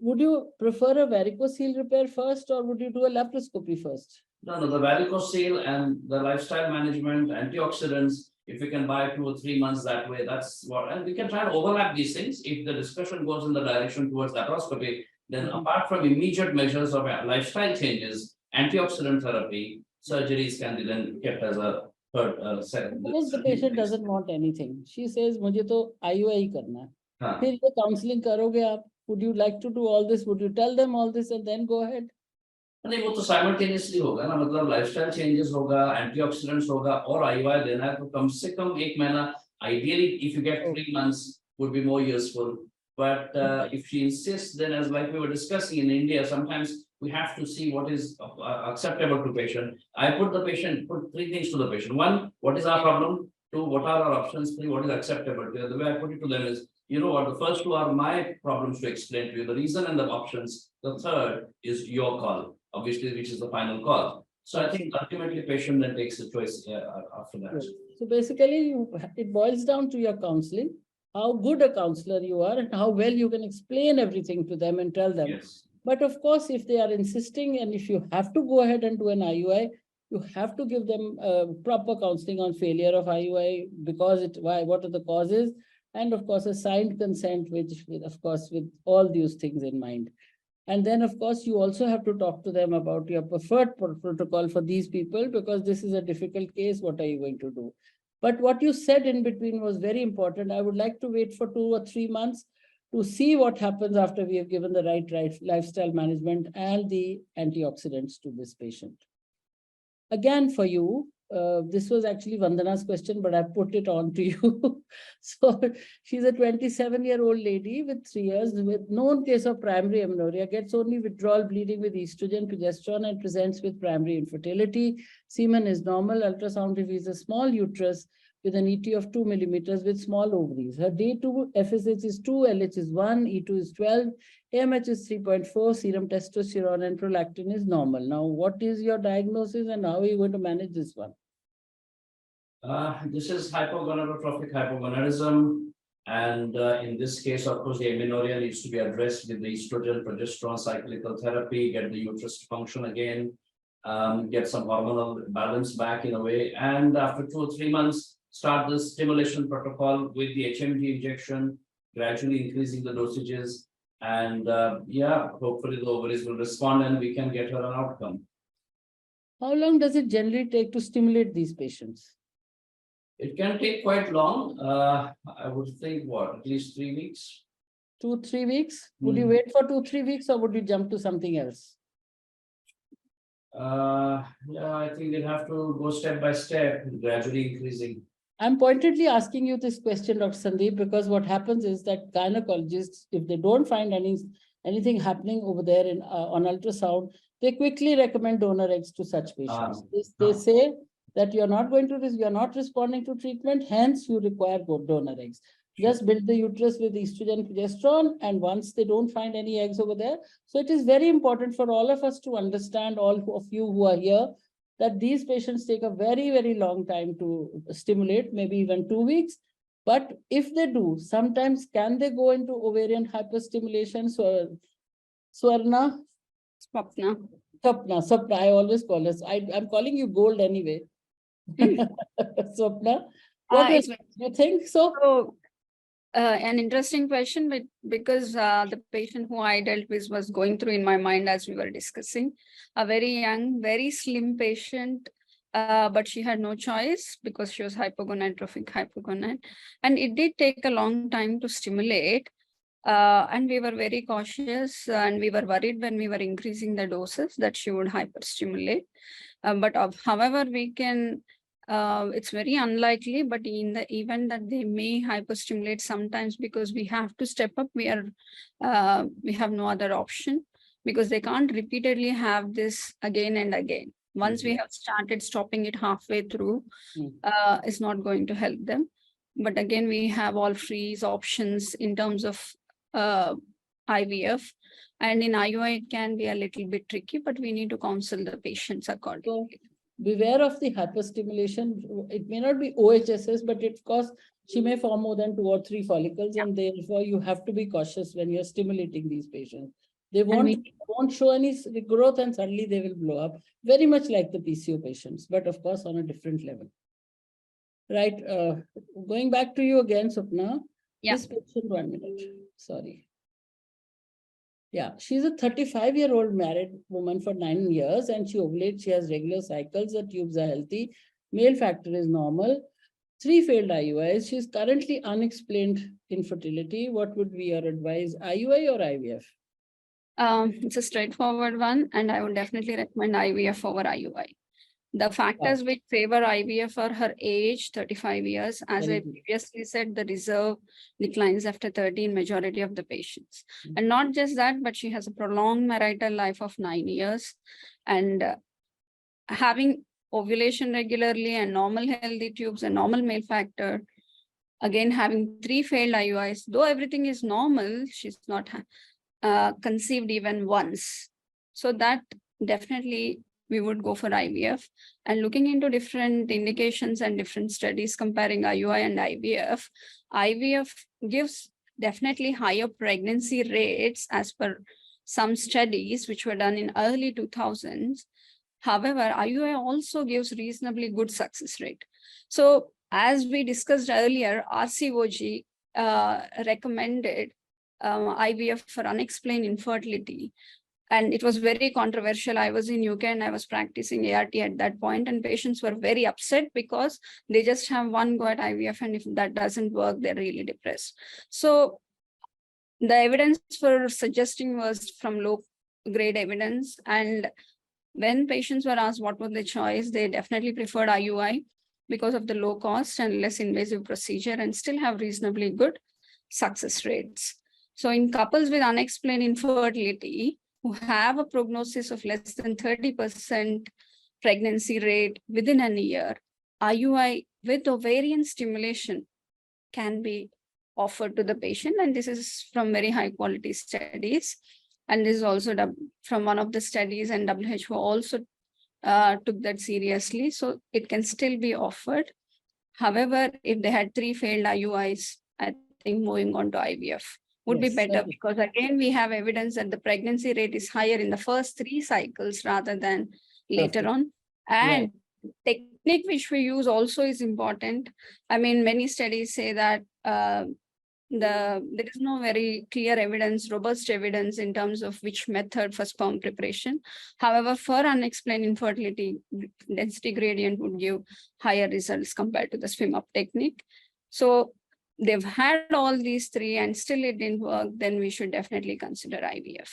would you prefer a varicocele repair first, or would you do a laparoscopy first? No, the varicocele and the lifestyle management, antioxidants, if we can buy 2 or 3 months that way, that's what, and we can try and overlap these things. If the discussion goes in the direction towards laparoscopy, then apart from immediate measures of lifestyle changes, antioxidant therapy, surgeries can be then kept as a third second. Suppose the patient doesn't want anything. She says, "मुझे तो IUI ही करना है." हाँ. फिर ये counseling करोगे आप? Would you like to do all this? Would you tell them all this and then go ahead? नहीं वो तो साइमल्टेनियसली होगा ना, मतलब लाइफस्टाइल चेंजेस होगा, एंटीऑक्सीडेंट्स होगा और आईयूआई देना है तो कम से कम 1 महीना, ideally if you get 3 months would be more useful, but if she insists, then as like we were discussing in India, sometimes we have to see what is acceptable to patient. I put 3 things to the patient. 1, what is our problem? 2, what are our options? 3, what is acceptable? The way I put it to them is, You know what? The first two are my problems to explain to you. The reason and the options. The third is your call, obviously, which is the final call. So I think ultimately patient then takes the choice after that. So basically, it boils down to your counseling, how good a counselor you are and how well you can explain everything to them and tell them. Yes. But of course, if they are insisting and if you have to go ahead and do an IUI, you have to give them proper counseling on failure of IUI because what are the causes, and of course, a signed consent, which of course, with all these things in mind. And then, of course, you also have to talk to them about your preferred protocol for these people, because this is a difficult case. What are you going to do? But what you said in between was very important. I would like to wait for 2 or 3 months to see what happens after we have given the right lifestyle management and the antioxidants to this patient. Again, for you, this was actually Vandana's question, but I put it on to you. So she's a 27-year-old lady with 3 years with known case of primary amenorrhea, gets only withdrawal bleeding with estrogen, progesterone, and presents with primary infertility. Semen is normal. Ultrasound reveals a small uterus with an ET of 2 millimeters with small ovaries. Her day 2 FSH is 2, LH is 1, E2 is 12, AMH is 3.4, serum testosterone and prolactin is normal. Now, what is your diagnosis and how are you going to manage this one? This is hypogonadotrophic hypogonadism. And in this case, of course, the amenorrhea needs to be addressed with the estrogen, progesterone, cyclical therapy, get the uterus to function again, get some hormonal balance back in a way. And after 2 or 3 months, start the stimulation protocol with the HMG injection, gradually increasing the dosages. And yeah, hopefully the ovaries will respond and we can get her an outcome. How long does it generally take to stimulate these patients? It can take quite long. I would think what, at least 3 weeks. 2 or 3 weeks? Would you wait for 2 or 3 weeks or would you jump to something else? Yeah, I think they'll have to go step by step, gradually increasing. I'm pointedly asking you this question, Dr. Sandeep, because what happens is that gynecologists, if they don't find anything happening over there on ultrasound, they quickly recommend donor eggs to such patients. They say that you're not responding to treatment, hence you require donor eggs. Just build the uterus with estrogen, progesterone, and once they don't find any eggs over there. So it is very important for all of us to understand, all of you who are here, that these patients take a very, very long time to stimulate, maybe even 2 weeks. But if they do, sometimes can they go into ovarian hyperstimulation? So, Swapna? Swapna, I always call us. I'm calling you gold anyway. Swapna, what do you think so? So, an interesting question, but because the patient who I dealt with was going through in my mind as we were discussing, a very young, very slim patient, but she had no choice because she was hypogonadotrophic hypogonad, and it did take a long time to stimulate. And we were very cautious and we were worried when we were increasing the doses that she would hyperstimulate. However, we can. It's very unlikely, but in the event that they may hyperstimulate sometimes, because we have to step up, we have no other option, because they can't repeatedly have this again and again. Once we have started stopping it halfway through, it's not going to help them. But again, we have all freeze options in terms of IVF, and in IUI it can be a little bit tricky, but we need to counsel the patients accordingly. Beware of the hyperstimulation. It may not be OHSS, but it cause she may form more than 2 or 3 follicles, and therefore you have to be cautious when you're stimulating these patients. They won't show any growth and suddenly they will blow up, very much like the PCO patients, but of course on a different level. Right. Going back to you again, Swapna. Yeah. This patient, 1 minute. Sorry. Yeah, she's a 35-year-old married woman for 9 years and she ovulates. She has regular cycles. The tubes are healthy. Male factor is normal. 3 failed IUIs. She's currently unexplained infertility. What would be your advice, IUI or IVF? It's a straightforward one, and I would definitely recommend IVF over IUI. The factors which favor IVF are her age, 35 years. As I previously said, the reserve declines after 30 in majority of the patients. And not just that, but she has a prolonged marital life of 9 years. And having ovulation regularly and normal healthy tubes and normal male factor, again having 3 failed IUIs, though everything is normal, she's not conceived even once. So that definitely we would go for IVF. And looking into different indications and different studies comparing IUI and IVF, IVF gives definitely higher pregnancy rates as per some studies which were done in early 2000s. However, IUI also gives reasonably good success rate. So as we discussed earlier, RCOG recommended IVF for unexplained infertility. And it was very controversial. I was in UK and I was practicing ART at that point, and patients were very upset because they just have one go at IVF, and if that doesn't work, they're really depressed. So the evidence for suggesting was from low grade evidence. And when patients were asked what was their choice, they definitely preferred IUI because of the low cost and less invasive procedure, and still have reasonably good success rates. So in couples with unexplained infertility who have a prognosis of less than 30% pregnancy rate within a year, IUI with ovarian stimulation can be offered to the patient. And this is from very high quality studies. And this is also from one of the studies, and WHO also took that seriously. So it can still be offered. However, if they had 3 failed IUIs, I think moving on to IVF would be better, because again, we have evidence that the pregnancy rate is higher in the first 3 cycles rather than later on. And technique which we use also is important. I mean, many studies say that there is no very clear evidence, robust evidence in terms of which method for sperm preparation. However, for unexplained infertility, density gradient would give higher results compared to the swim up technique. So they've had all these 3 and still it didn't work, then we should definitely consider IVF.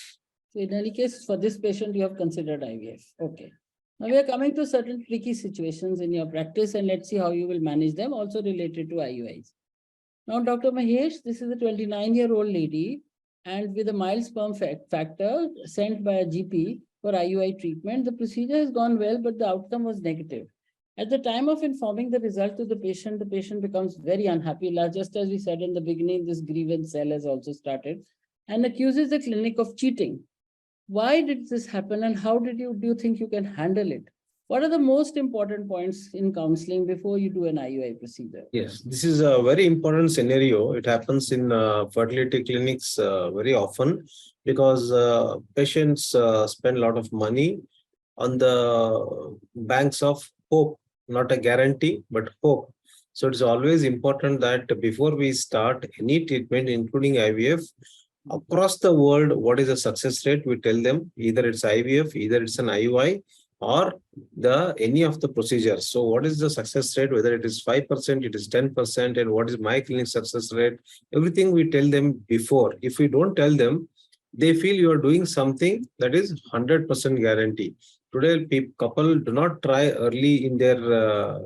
So in any case, for this patient, you have considered IVF. Okay. Now we are coming to certain tricky situations in your practice, and let's see how you will manage them, also related to IUIs. Now, Dr. Mahesh, this is a 29-year-old lady and with a mild sperm factor sent by a GP for IUI treatment. The procedure has gone well, but the outcome was negative. At the time of informing the result to the patient becomes very unhappy. Just as we said in the beginning, this grievance cell has also started and accuses the clinic of cheating. Why did this happen, and how do you think you can handle it? What are the most important points in counseling before you do an IUI procedure? Yes, this is a very important scenario. It happens in fertility clinics very often, because patients spend a lot of money on the banks of hope, not a guarantee, but hope. So it's always important that before we start any treatment, including IVF, across the world, what is the success rate? We tell them either it's IVF, either it's an IUI, or any of the procedures. So what is the success rate, whether it is 5%, it is 10%, and what is my clinic success rate? Everything we tell them before. If we don't tell them, they feel you are doing something that is 100% guarantee. Today, couple do not try early in their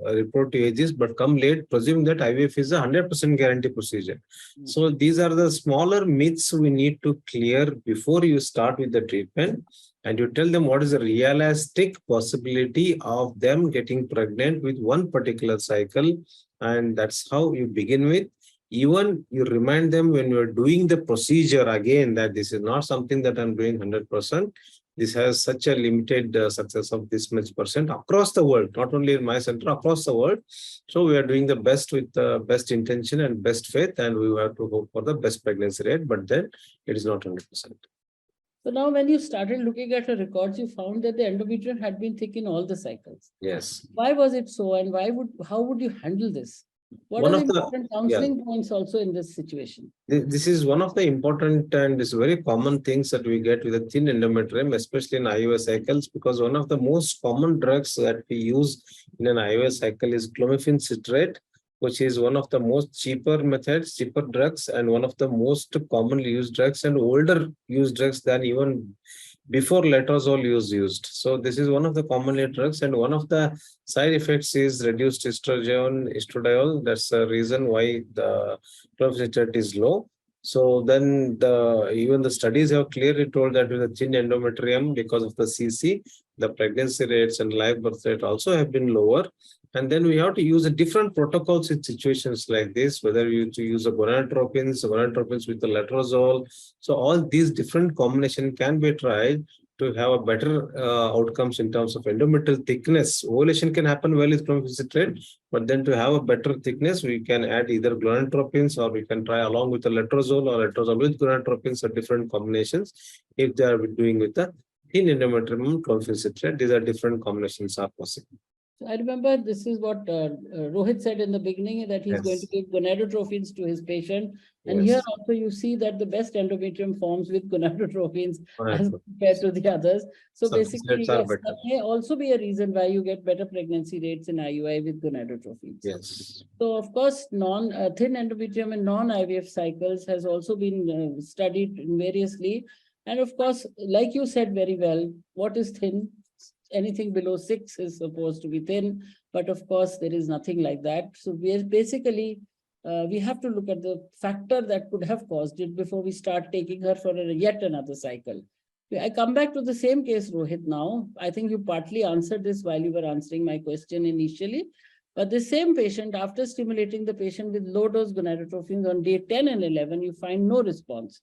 reproductive ages, but come late, presume that IVF is a 100% guarantee procedure. So these are the smaller myths we need to clear before you start with the treatment. And you tell them what is the realistic possibility of them getting pregnant with one particular cycle. And that's how you begin with. Even you remind them when you're doing the procedure again, that this is not something that I'm doing 100%. This has such a limited success of this much percent across the world, not only in my center, across the world. So we are doing the best with the best intention and best faith, and we have to hope for the best pregnancy rate, but then it is not 100%. So now when you started looking at her records, you found that the endometrium had been thick in all the cycles. Yes. Why was it so, and how would you handle this? What are the important counseling points also in this situation? This is one of the important and it's very common things that we get with a thin endometrium, especially in IUI cycles, because one of the most common drugs that we use in an IUI cycle is clomiphene citrate, which is one of the most cheaper drugs, and one of the most commonly used drugs and older used drugs than even before letrozole was used. So this is one of the commonly drugs, and one of the side effects is reduced estradiol. That's the reason why the clomiphene citrate is low. So then even the studies have clearly told that with a thin endometrium, because of the CC, the pregnancy rates and live birth rate also have been lower. And then we have to use a different protocols in situations like this, whether you to use a gonadotropins with the letrozole. So all these different combination can be tried to have a better outcomes in terms of endometrial thickness. Ovulation can happen well with clomiphene, but then to have a better thickness, we can add either gonadotropins or we can try along with the letrozole or letrozole with gonadotropins or different combinations. If they are doing with the thin endometrium clomiphene, these are different combinations are possible. So I remember this is what Rohit said in the beginning, that he's going to give gonadotropins to his patient. And here also you see that the best endometrium forms with gonadotropins as compared to the others. So basically, yes, that may also be a reason why you get better pregnancy rates in IUI with gonadotropins. Yes. So of course, thin endometrium and non-IVF cycles has also been studied variously. And of course, like you said very well, what is thin? Anything below 6 is supposed to be thin, but of course there is nothing like that. So we are basically, we have to look at the factor that could have caused it before we start taking her for yet another cycle. I come back to the same case, Rohit, now. I think you partly answered this while you were answering my question initially, but the same patient, after stimulating the patient with low dose gonadotropins on day 10 and 11, you find no response.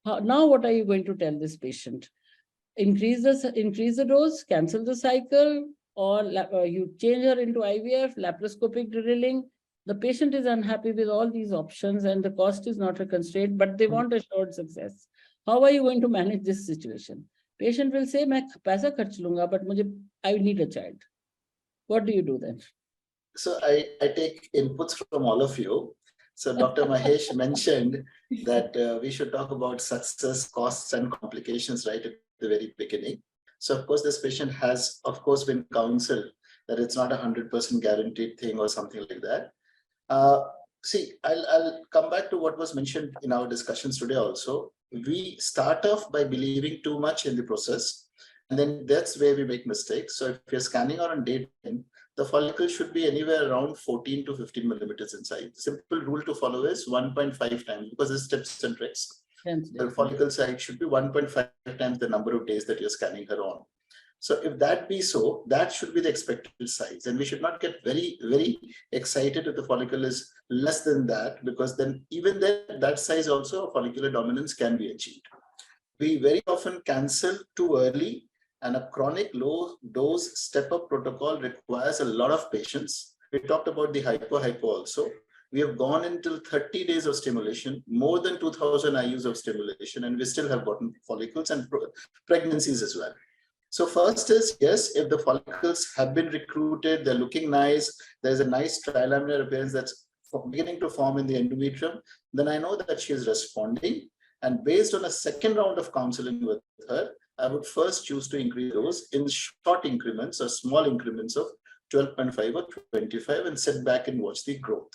Now what are you going to tell this patient? Increase the dose, cancel the cycle, or you change her into IVF, laparoscopic drilling. The patient is unhappy with all these options and the cost is not a constraint, but they want assured success. How are you going to manage this situation? Patient will say, "Main paisa kharch lunga, but I need a child." What do you do then? So I take inputs from all of you. So Dr. Mahesh mentioned that we should talk about success, costs, and complications right at the very beginning. So of course, this patient has, of course, been counseled that it's not 100% guaranteed thing or something like that. See, I'll come back to what was mentioned in our discussions today also. We start off by believing too much in the process, and then that's where we make mistakes. So if you're scanning her on day 10, the follicle should be anywhere around 14 to 15 millimeters in size. Simple rule to follow is 1.5 times, because it's tips and tricks. The follicle size should be 1.5 times the number of days that you're scanning her on. So if that be so, that should be the expected size. And we should not get very, very excited if the follicle is less than that, because then even then, that size also, follicular dominance can be achieved. We very often cancel too early, and a chronic low dose step-up protocol requires a lot of patience. We talked about the hypo also. We have gone until 30 days of stimulation, more than 2,000 IUs of stimulation, and we still have gotten follicles and pregnancies as well. So first is, yes, if the follicles have been recruited, they're looking nice, there's a nice trilaminar appearance that's beginning to form in the endometrium, then I know that she is responding. And based on a second round of counseling with her, I would first choose to increase those in short increments or small increments of 12.5 or 25 and sit back and watch the growth.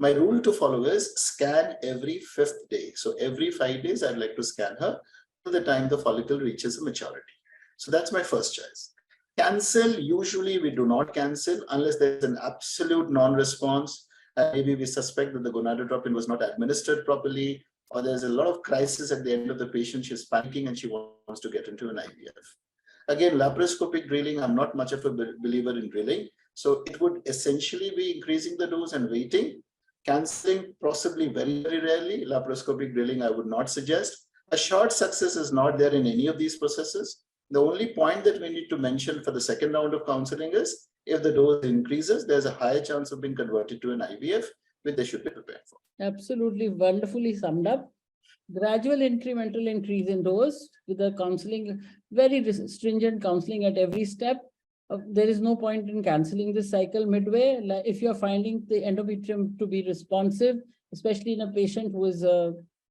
My rule to follow is scan every 5th day. So every 5 days, I'd like to scan her till the time the follicle reaches a maturity. So that's my first choice. Cancel, usually we do not cancel unless there's an absolute non-response. Maybe we suspect that the gonadotropin was not administered properly, or there's a lot of crisis at the end of the patient. She's panicking and she wants to get into an IVF. Again, laparoscopic drilling, I'm not much of a believer in drilling. So it would essentially be increasing the dose and waiting. Canceling, possibly very, very rarely. Laparoscopic drilling, I would not suggest. A short success is not there in any of these processes. The only point that we need to mention for the second round of counseling is if the dose increases, there's a higher chance of being converted to an IVF, which they should be prepared for. Absolutely wonderfully summed up. Gradual incremental increase in dose with the counseling, very stringent counseling at every step. There is no point in canceling this cycle midway. Like if you're finding the endometrium to be responsive, especially in a patient who is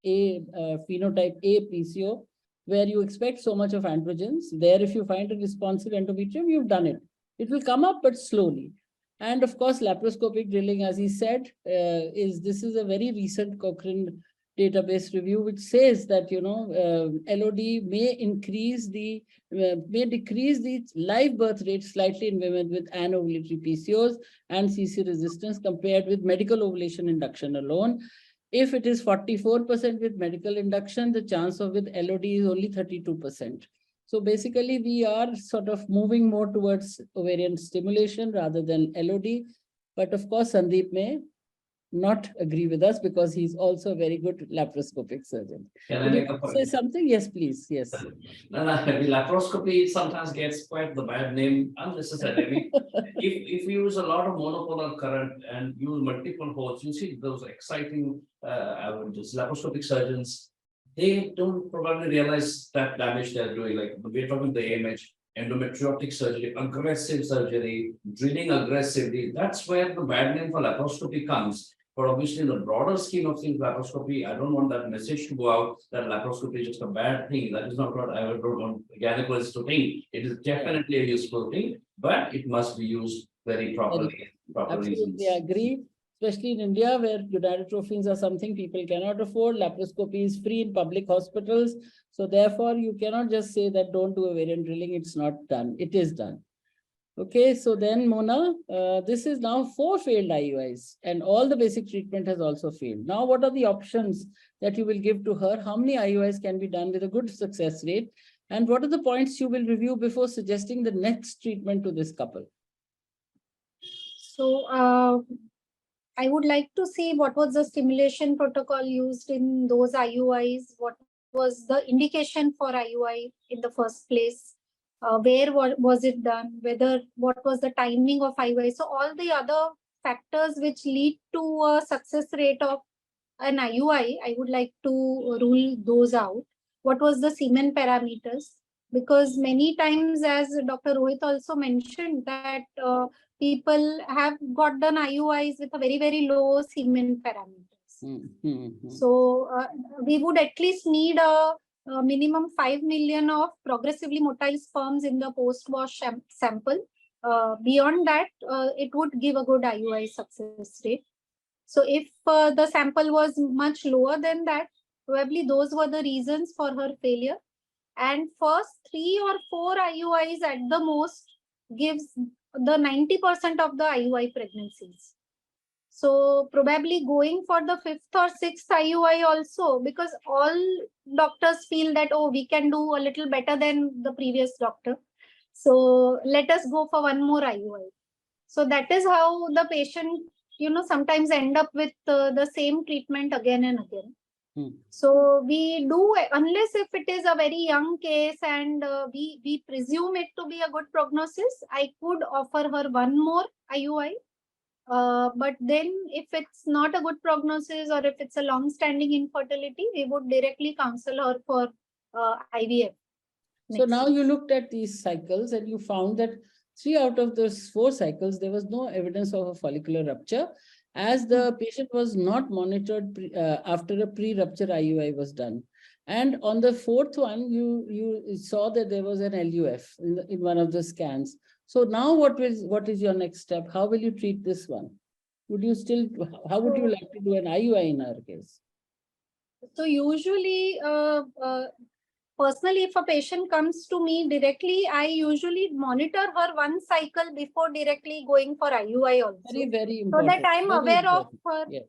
phenotype A PCO, where you expect so much of androgens, there if you find a responsive endometrium, you've done it. It will come up, but slowly. And of course, laparoscopic drilling, as he said, this is a very recent Cochrane database review, which says that, LOD may decrease the live birth rate slightly in women with anovulatory PCOS and CC resistance compared with medical ovulation induction alone. If it is 44% with medical induction, the chance of with LOD is only 32%. So basically, we are sort of moving more towards ovarian stimulation rather than LOD. But of course, Sandeep may not agree with us because he's also a very good laparoscopic surgeon. Can I Would you make a like to say point? something? Yes, please. Yes. No, the laparoscopy sometimes gets quite the bad name unnecessarily. I mean, if you use a lot of monopolar current and use multiple holes, you see those exciting laparoscopic surgeons, they don't probably realize that damage they're doing. Like we're talking the image, endometriotic surgery, aggressive surgery, drilling aggressively. That's where the bad name for laparoscopy comes. But obviously, in the broader scheme of things, laparoscopy, I don't want that message to go out that laparoscopy is just a bad thing. That is not what I don't want gynecologists to think. It is definitely a useful thing, but it must be used very properly. Proper reasons. Absolutely agree. Especially in India, where gonadotropins are something people cannot afford. Laparoscopy is free in public hospitals. So therefore, you cannot just say that don't do ovarian drilling. It's not done. It is done. Okay, so then Mona, this is now 4 failed IUIs and all the basic treatment has also failed. Now, what are the options that you will give to her? How many IUIs can be done with a good success rate? And what are the points you will review before suggesting the next treatment to this couple? So I would like to see what was the stimulation protocol used in those IUIs, what was the indication for IUI in the first place, where was it done, what was the timing of IUI. So all the other factors which lead to a success rate of an IUI, I would like to rule those out. What was the semen parameters? Because many times, as Dr. Rohit also mentioned, that people have got done IUIs with a very, very low semen parameters. So we would at least need a minimum 5 million of progressively motile sperms in the post-wash sample. Beyond that, it would give a good IUI success rate. So if the sample was much lower than that, probably those were the reasons for her failure. And first 3 or 4 IUIs at the most gives the 90% of the IUI pregnancies. So probably going for the 5th or 6th IUI also, because all doctors feel that, oh, we can do a little better than the previous doctor. So let us go for one more IUI. So that is how the patient, sometimes end up with the same treatment again and again. So we do, unless if it is a very young case and we presume it to be a good prognosis, I could offer her one more IUI. But then if it's not a good prognosis or if it's a long-standing infertility, we would directly counsel her for IVF. So now you looked at these cycles and you found that 3 out of those 4 cycles, there was no evidence of a follicular rupture, as the patient was not monitored after a pre-rupture IUI was done. And on the 4th one, you saw that there was an LUF in one of the scans. So now what is your next step? How will you treat this one? How would you like to do an IUI in our case? So usually, personally, if a patient comes to me directly, I usually monitor her one cycle before directly going for IUI also. Very, very important. So that I'm aware of her. Yes.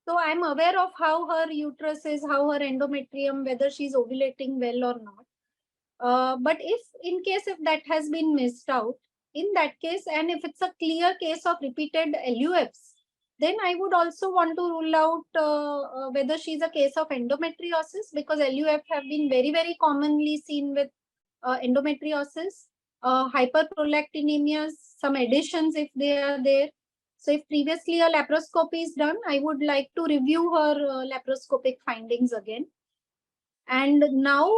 So I'm aware of how her uterus is, how her endometrium, whether she's ovulating well or not. But if in case if that has been missed out, in that case, and if it's a clear case of repeated LUFs, then I would also want to rule out whether she's a case of endometriosis, because LUF have been very, very commonly seen with endometriosis, hyperprolactinemia, some additions if they are there. So if previously a laparoscopy is done, I would like to review her laparoscopic findings again. And now,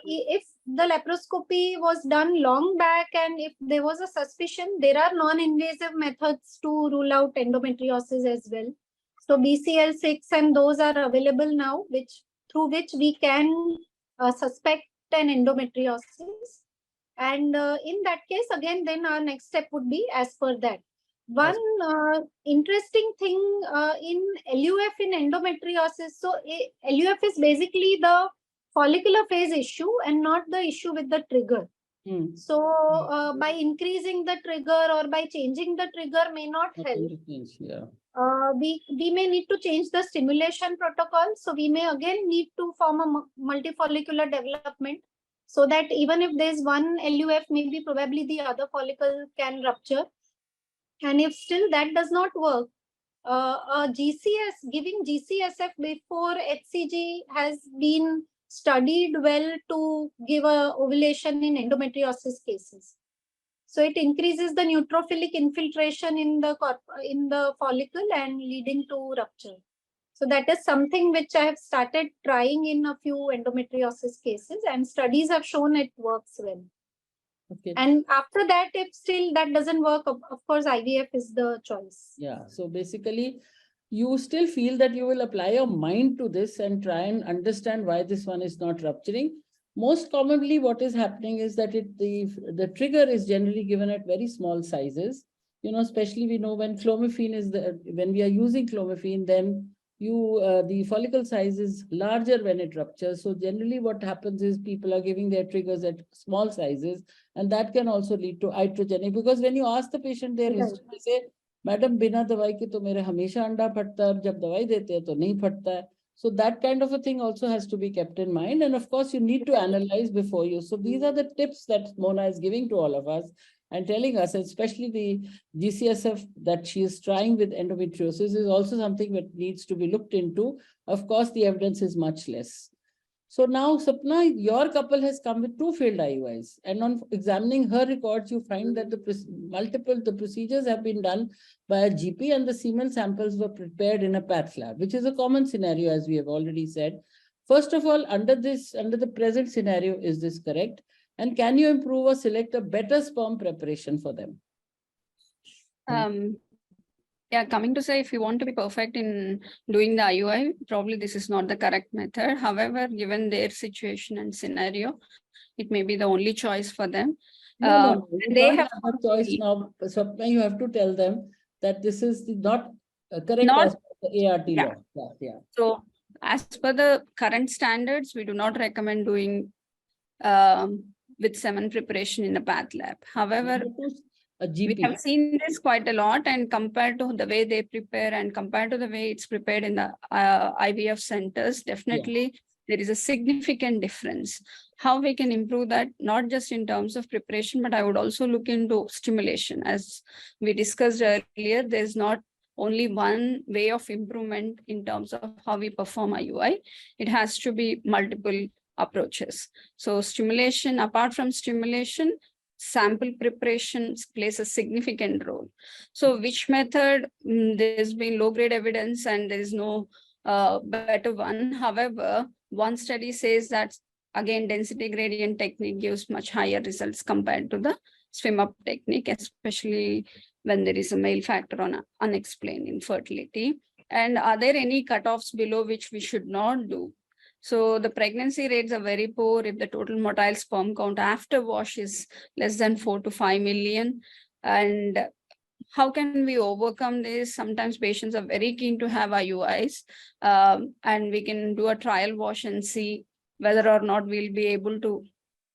if the laparoscopy was done long back and if there was a suspicion, there are non-invasive methods to rule out endometriosis as well. So BCL6 and those are available now, through which we can suspect an endometriosis. And in that case, again, then our next step would be as per that. One interesting thing in LUF in endometriosis, so LUF is basically the follicular phase issue and not the issue with the trigger. So by increasing the trigger or by changing the trigger may not help. We may need to change the stimulation protocol. So we may again need to form a multifollicular development. so that even if there's one LUF, maybe probably the other follicle can rupture. And if still that does not work, giving GCSF before HCG has been studied well to give a ovulation in endometriosis cases. So it increases the neutrophilic infiltration in the follicle and leading to rupture. So that is something which I have started trying in a few endometriosis cases, and studies have shown it works well. Okay. And after that, if still that doesn't work, of course, IVF is the choice. Yeah. So basically, you still feel that you will apply your mind to this and try and understand why this one is not rupturing. Most commonly, what is happening is that the trigger is generally given at very small sizes. You know, especially we know when clomiphene is when we are using clomiphene, then the follicle size is larger when it ruptures. So generally what happens is people are giving their triggers at small sizes, and that can also lead to iatrogenic, because when you ask the patient their history, they say, Madam, बिना दवाई के तो मेरे हमेशा अंडा फटता है, जब दवाई देते हैं तो नहीं फटता है. So that kind of a thing also has to be kept in mind. And of course, you need to analyze before you. So these are the tips that Mona is giving to all of us and telling us, especially the GCSF that she is trying with endometriosis is also something that needs to be looked into. Of course, the evidence is much less. So now, Swapna, your couple has come with 2 failed IUIs, and on examining her records, you find that the procedures have been done by a GP and the semen samples were prepared in a path lab, which is a common scenario, as we have already said. First of all, under the present scenario, is this correct? And can you improve or select a better sperm preparation for them? Yeah, coming to say, if you want to be perfect in doing the IUI, probably this is not the correct method. However, given their situation and scenario, it may be the only choice for them. No, they have a choice now. Swapna, you have to tell them that this is not correct Not, as per the ART yeah. law. Yeah. So as per the current standards, we do not recommend doing with semen preparation in a path lab. However, a GP. we have seen this quite a lot, and compared to the way they prepare and compared to the way it's prepared in the IVF centers, definitely there is a significant difference. How we can improve that, not just in terms of preparation, but I would also look into stimulation. As we discussed earlier, there's not only one way of improvement in terms of how we perform IUI. It has to be multiple approaches. So stimulation, apart from stimulation, sample preparation plays a significant role. So which method, there's been low-grade evidence and there is no better one. However, one study says that, again, density gradient technique gives much higher results compared to the swim-up technique, especially when there is a male factor on unexplained infertility. And are there any cutoffs below which we should not do? So the pregnancy rates are very poor if the total motile sperm count after wash is less than 4 to 5 million. And how can we overcome this? Sometimes patients are very keen to have IUIs, and we can do a trial wash and see whether or not we'll be able to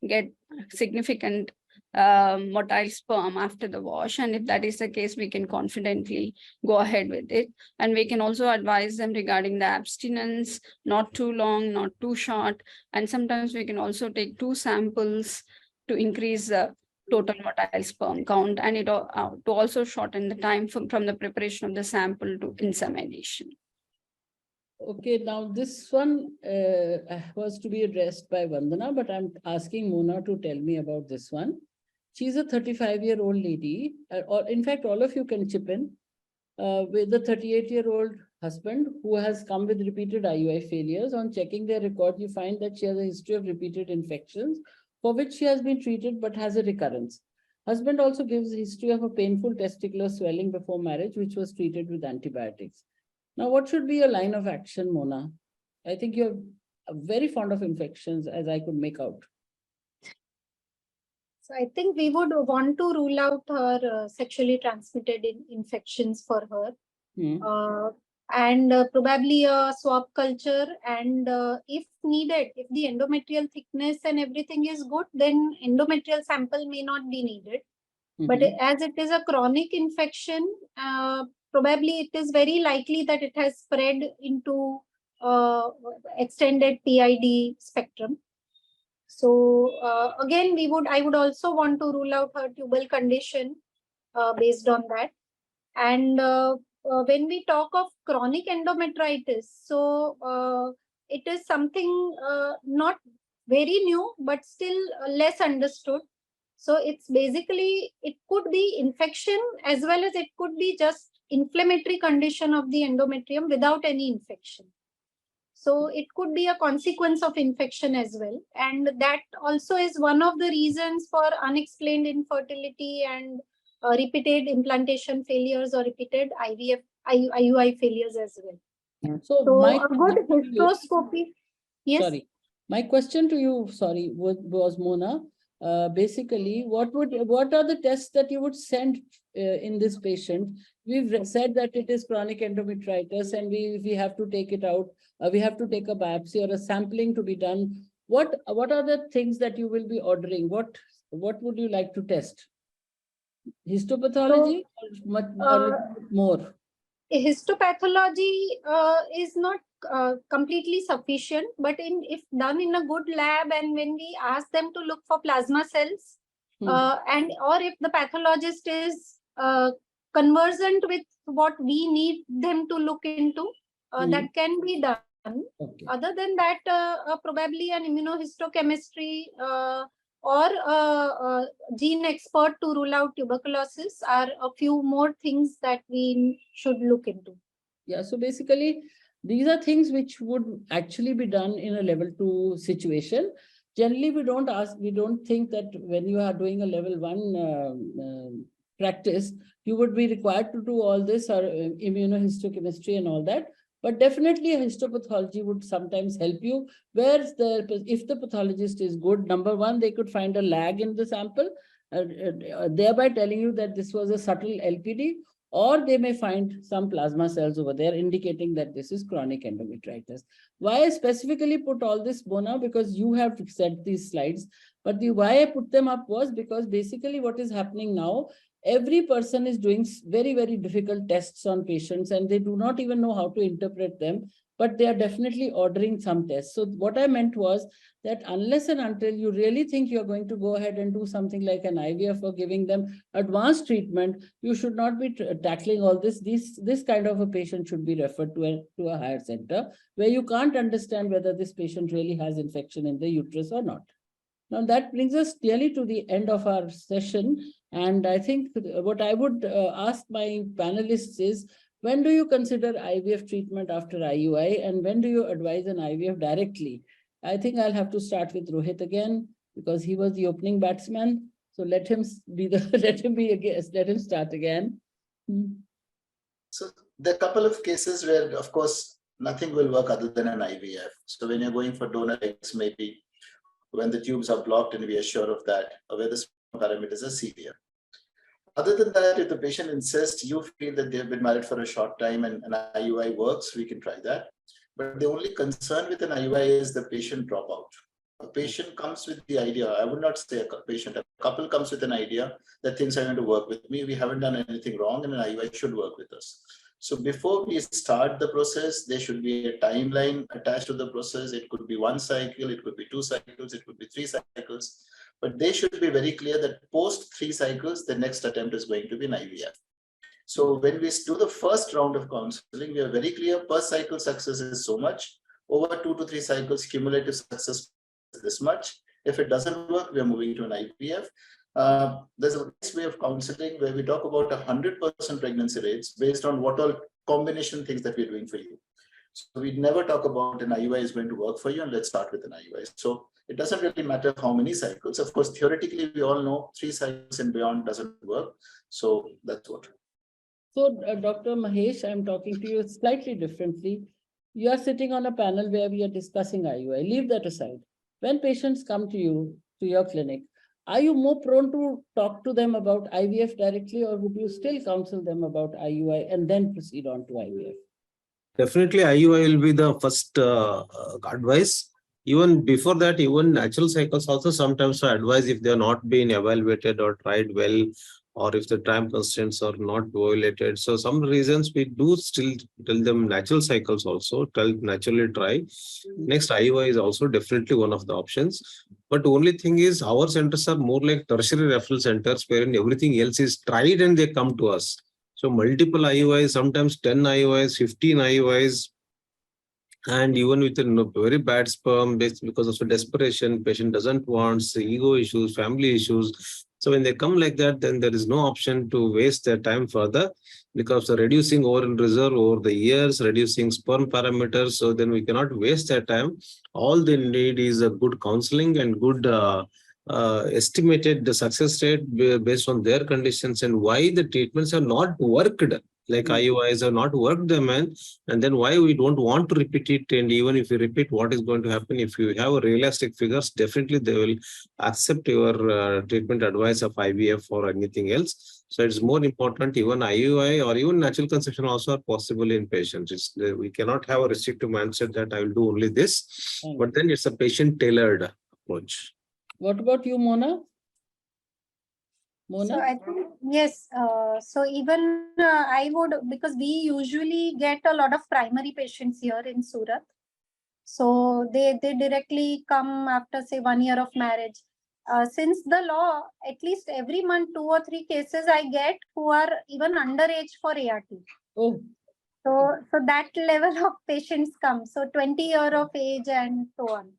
get significant motile sperm after the wash. And if that is the case, we can confidently go ahead with it. And we can also advise them regarding the abstinence, not too long, not too short. And sometimes we can also take 2 samples to increase the total motile sperm count, and it to also shorten the time from the preparation of the sample to insemination. Okay, now this one was to be addressed by Vandana, but I'm asking Mona to tell me about this one. She's a 35-year-old lady, or in fact, all of you can chip in, with a 38-year-old husband who has come with repeated IUI failures. On checking their record, you find that she has a history of repeated infections for which she has been treated but has a recurrence. Husband also gives a history of a painful testicular swelling before marriage, which was treated with antibiotics. Now, what should be your line of action, Mona? I think you're very fond of infections, as I could make out. So I think we would want to rule out her sexually transmitted infections for her. And probably a swab culture, and if needed, if the endometrial thickness and everything is good, then endometrial sample may not be needed. But as it is a chronic infection, probably it is very likely that it has spread into extended PID spectrum. So again, I would also want to rule out her tubal condition based on that. And when we talk of chronic endometritis, so it is something not very new, but still less understood. So it's basically, it could be infection as well as it could be just inflammatory condition of the endometrium without any infection. So it could be a consequence of infection as well. And that also is one of the reasons for unexplained infertility and repeated implantation failures or repeated IUI failures as well. So So a good hysteroscopy. Yes. Sorry, my question to you, sorry, was Mona. Basically, what are the tests that you would send in this patient? We've said that it is chronic endometritis, and we have to take it out. We have to take a biopsy or a sampling to be done. What are the things that you will be ordering? What would you like to test? Histopathology or more? Histopathology is not completely sufficient, but if done in a good lab and when we ask them to look for plasma cells, and or if the pathologist is conversant with what we need them to look into, that can be done. Okay. Other than that, probably an immunohistochemistry or gene expert to rule out tuberculosis are a few more things that we should look into. Yeah, so basically, these are things which would actually be done in a level 2 situation. Generally, we don't think that when you are doing a level 1 practice, you would be required to do all this or immunohistochemistry and all that. But definitely histopathology would sometimes help you, where if the pathologist is good, number one, they could find a lag in the sample, thereby telling you that this was a subtle LPD, or they may find some plasma cells over there indicating that this is chronic endometritis. Why I specifically put all this, Mona, because you have set these slides, but why I put them up was because basically what is happening now, every person is doing very, very difficult tests on patients and they do not even know how to interpret them, but they are definitely ordering some tests. So what I meant was that unless and until you really think you're going to go ahead and do something like an IVF or giving them advanced treatment, you should not be tackling all this. This kind of a patient should be referred to a higher center where you can't understand whether this patient really has infection in the uterus or not. Now that brings us clearly to the end of our session. And I think what I would ask my panelists is, when do you consider IVF treatment after IUI and when do you advise an IVF directly? I think I'll have to start with Rohit again because he was the opening batsman. So let him be a guest. Let him start again. So there are a couple of cases where, of course, nothing will work other than an IVF. So when you're going for donor eggs, maybe when the tubes are blocked and we are sure of that, or where the parameters are severe. Other than that, if the patient insists, you feel that they've been married for a short time and an IUI works, we can try that. But the only concern with an IUI is the patient dropout. A patient comes with the idea, I would not say a patient, a couple comes with an idea that things are going to work with me. We haven't done anything wrong and an IUI should work with us. So before we start the process, there should be a timeline attached to the process. It could be 1 cycle, it could be 2 cycles, it could be 3 cycles. But they should be very clear that post 3 cycles, the next attempt is going to be an IVF. So when we do the first round of counseling, we are very clear per cycle success is so much. Over 2 to 3 cycles, cumulative success is this much. If it doesn't work, we are moving to an IVF. There's a nice way of counseling where we talk about 100% pregnancy rates based on what all combination things that we're doing for you. So we never talk about an IUI is going to work for you and let's start with an IUI. So it doesn't really matter how many cycles. Of course, theoretically, we all know 3 cycles and beyond doesn't work. So that's what. So Dr. Mahesh, I'm talking to you slightly differently. You are sitting on a panel where we are discussing IUI. Leave that aside. When patients come to you, to your clinic, are you more prone to talk to them about IVF directly, or would you still counsel them about IUI and then proceed on to IVF? Definitely, IUI will be the first advice. Even before that, even natural cycles also sometimes are advised if they are not being evaluated or tried well, or if the time constraints are not violated. So some reasons we do still tell them natural cycles also, naturally try. Next, IUI is also definitely one of the options. But the only thing is our centers are more like tertiary referral centers wherein everything else is tried and they come to us. So multiple IUIs, sometimes 10 IUIs, 15 IUIs, and even with a very bad sperm because of the desperation, patient doesn't want, ego issues, family issues. So when they come like that, then there is no option to waste their time further because of reducing oral reserve over the years, reducing sperm parameters. So then we cannot waste their time. All they need is a good counseling and good estimated the success rate based on their conditions and why the treatments are not worked. Like IUIs have not worked them, and then why we don't want to repeat it. And even if you repeat, what is going to happen? If you have realistic figures, definitely they will accept your treatment advice of IVF or anything else. So it's more important. Even IUI or even natural conception also are possible in patients. We cannot have a restrictive mindset that I will do only this, but then it's a patient-tailored approach. What about you, Mona? So I think, yes, so even I would, because we usually get a lot of primary patients here in Surat. So they directly come after, say, 1 year of marriage. Since the law, at least every month, 2 or 3 cases I get who are even underage for ART. Oh. So that level of patients come. So 20 year of age and so on.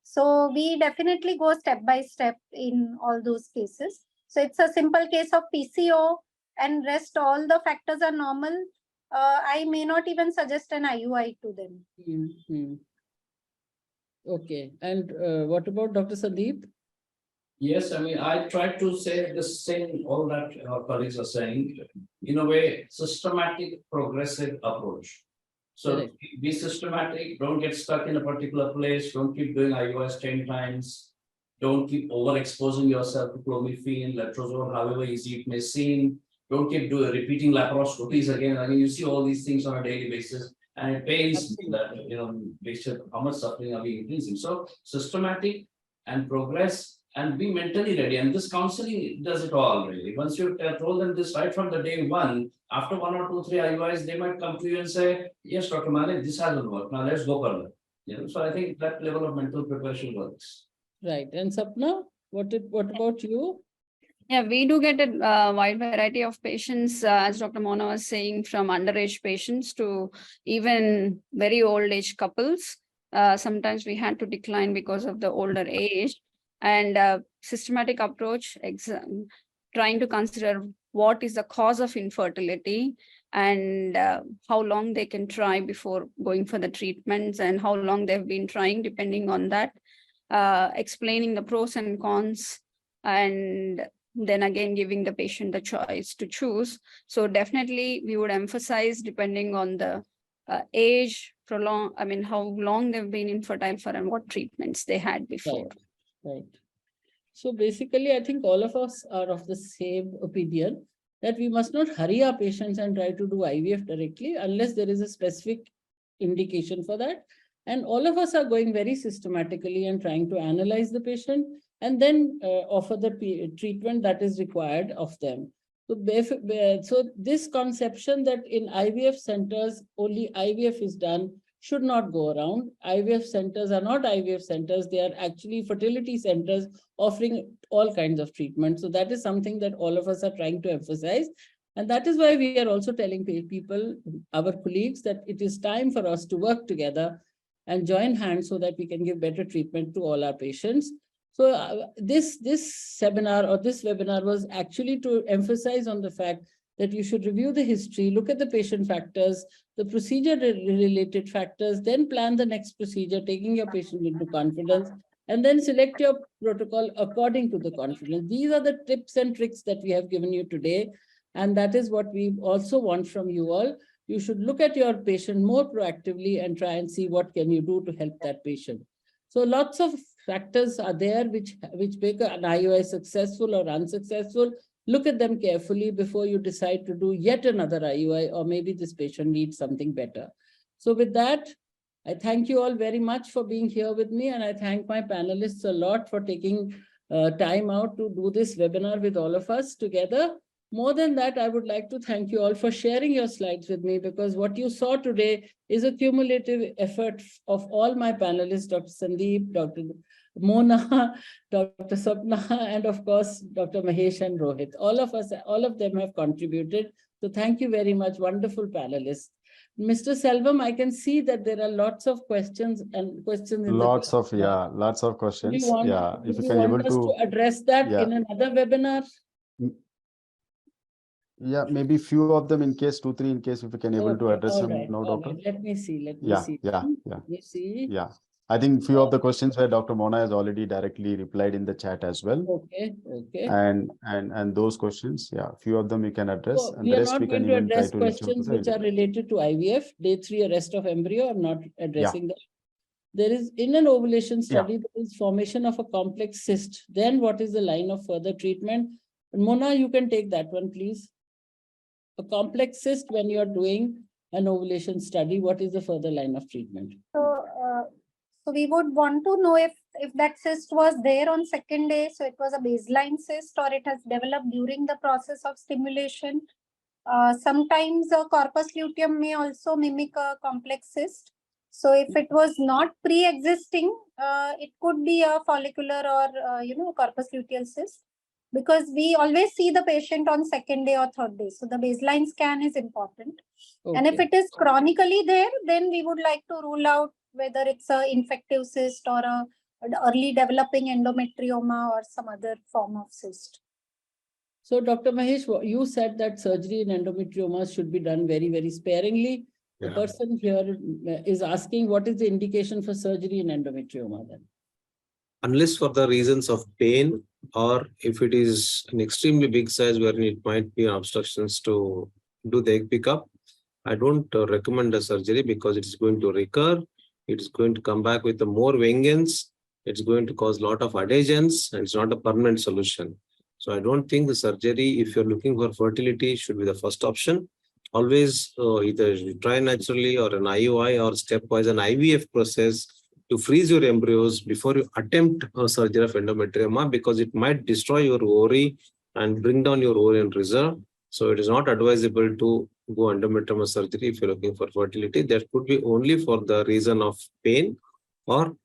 So we definitely go step by step in all those cases. So it's a simple case of PCO and rest all the factors are normal. I may not even suggest an IUI to them. Mm-hmm. Okay. And what about Dr. Sandeep? Yes, I mean, I try to say the same, all that our colleagues are saying, in a way, systematic, progressive approach. So Correct. be systematic, don't get stuck in a particular place, don't keep doing IUIs 10 times, don't keep overexposing yourself to clomiphene, letrozole, however easy it may seem. Don't keep repeating laparoscopies again. I mean, you see all these things on a daily basis, and it pains me that, how much suffering are we increasing. So systematic and progress and be mentally ready. And this counseling does it all, really. Once you've told them this right from the day one, after 1 or 2, 3 IUIs, they might come to you and say, yes, Dr. Mane, this hasn't worked. Now let's go further. So I think that level of mental preparation works. Right. And Swapna, what about you? Yeah, we do get a wide variety of patients, as Dr. Mona was saying, from underage patients to even very old age couples. Sometimes we had to decline because of the older age. And systematic approach, trying to consider what is the cause of infertility and how long they can try before going for the treatments and how long they've been trying, depending on that, explaining the pros and cons, and then again giving the patient the choice to choose. So definitely we would emphasize, depending on the age, how long they've been infertile for and what treatments they had before. Right. So basically, I think all of us are of the same opinion that we must not hurry our patients and try to do IVF directly unless there is a specific indication for that. And all of us are going very systematically and trying to analyze the patient and then offer the treatment that is required of them. So this conception that in IVF centers, only IVF is done should not go around. IVF centers are not IVF centers. They are actually fertility centers offering all kinds of treatment. So that is something that all of us are trying to emphasize. And that is why we are also telling people, our colleagues, that it is time for us to work together and join hands so that we can give better treatment to all our patients. So this seminar or this webinar was actually to emphasize on the fact that you should review the history, look at the patient factors, the procedure-related factors, then plan the next procedure, taking your patient into confidence, and then select your protocol according to the confidence. These are the tips and tricks that we have given you today, and that is what we also want from you all. You should look at your patient more proactively and try and see what can you do to help that patient. So lots of factors are there which make an IUI successful or unsuccessful. Look at them carefully before you decide to do yet another IUI, or maybe this patient needs something better. So with that, I thank you all very much for being here with me, and I thank my panelists a lot for taking time out to do this webinar with all of us together. More than that, I would like to thank you all for sharing your slides with me, because what you saw today is a cumulative effort of all my panelists, Dr. Sandeep, Dr. Mona, Dr. Swapna, and of course, Dr. Mahesh and Rohit. All of them have contributed. So thank you very much, wonderful panelists. Mr. Selvam, I can see that there are lots of questions in Lots the of, yeah, lots of questions. want, Yeah, if you you can able want us to to, address that yeah. in another webinar? Yeah, maybe few of them in case, 2-3 in case if we can able to Okay, address all them right, now, all doctor. right. Let me see. Yeah, yeah. Let me see. Yeah. I think few of the questions where Dr. Mona has already directly replied in the chat as well. Okay, okay. And those questions, yeah, few of them you can address, So and we the are rest not we can going to even try address to reach out to questions the which are related to IVF, day 3 arrest of embryo. I'm not addressing that. There is, in an ovulation study, there is formation of a complex cyst. Then what is the line of further treatment? Mona, you can take that one, please. A complex cyst, when you're doing an ovulation study, what is the further line of treatment? So we would want to know if that cyst was there on second day, so it was a baseline cyst, or it has developed during the process of stimulation. Sometimes a corpus luteum may also mimic a complex cyst. So if it was not pre-existing, it could be a follicular or corpus luteal cyst, because we always see the patient on second day or third day. So the baseline scan is important. Okay. And if it is chronically there, then we would like to rule out whether it's a infective cyst or an early developing endometrioma or some other form of cyst. So, Dr. Mahesh, you said that surgery in endometriomas should be done very, very sparingly. The Yeah. person here is asking, what is the indication for surgery in endometrioma then? Unless for the reasons of pain, or if it is an extremely big size wherein it might be obstructions to do the egg pickup, I don't recommend the surgery, because it is going to recur. It is going to come back with a more vengeance. It's going to cause a lot of adhesions, and it's not a permanent solution. So I don't think the surgery, if you're looking for fertility, should be the first option. Always either you try naturally or an IUI or stepwise an IVF process to freeze your embryos before you attempt a surgery of endometrioma, because it might destroy your ovary and bring down your ovarian reserve. So it is not advisable to go endometrioma surgery if you're looking for fertility. That could be only for the reason of pain or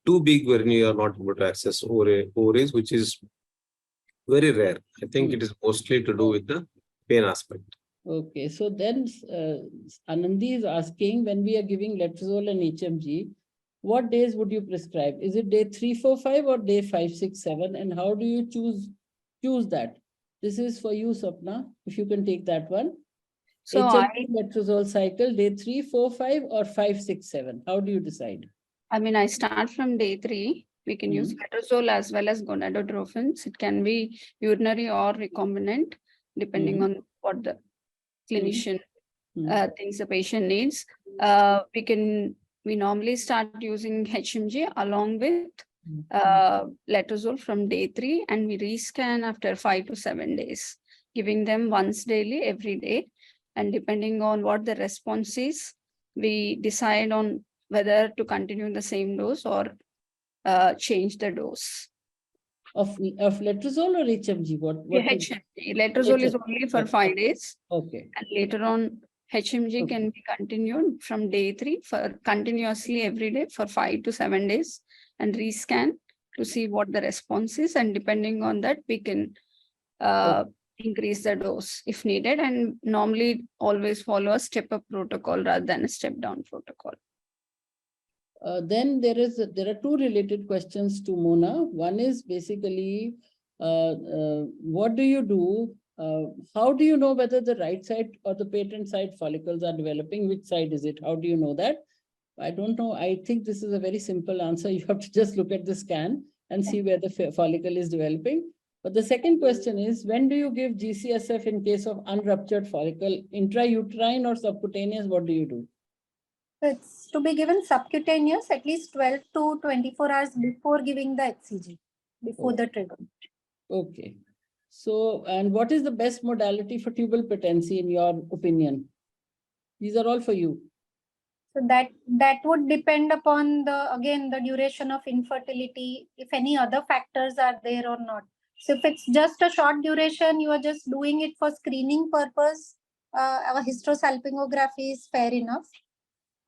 too big wherein you are not able to access ovaries, which is very rare. I think it is mostly to do with the pain aspect. Okay, so then Anandi is asking, when we are giving letrozole and HMG, what days would you prescribe? Is it day 3, 4, 5 or day 5, 6, 7? And how do you choose that? This is for you, Swapna, if you can take that one. So HMG letrozole cycle, day 3, 4, 5 or 5, 6, 7. How do you decide? I start from day 3. We can use letrozole as well as gonadotropins. It can be urinary or recombinant, depending on what the clinician thinks the patient needs. We normally start using HMG along with letrozole from day 3, and we rescan after 5 to 7 days, giving them once daily, every day. And depending on what the response is, we decide on whether to continue the same dose or change the dose. Of letrozole or HMG? What HMG. Letrozole is HMG. only for 5 days. Okay. And later on, HMG can be continued from day 3 for continuously every day for 5 to 7 days, and rescan to see what the response is. And depending on that, we can increase the dose if needed, and normally always follow a step-up protocol rather than a step-down protocol. Then there are two related questions to Mona. One is basically, what do you do? How do you know whether the right side or the patent side follicles are developing? Which side is it? How do you know that? I don't know. I think this is a very simple answer. You have to just look at the scan and see where the follicle is developing. But the second question is, when do you give GCSF in case of unruptured follicle, intrauterine or subcutaneous? What do you do? It's to be given subcutaneous at least 12 to 24 hours before giving the HCG, before the trigger. Okay. So, and what is the best modality for tubal patency in your opinion? These are all for you. So that would depend upon the duration of infertility, if any other factors are there or not. So if it's just a short duration, you are just doing it for screening purpose, our hysterosalpingography is fair enough.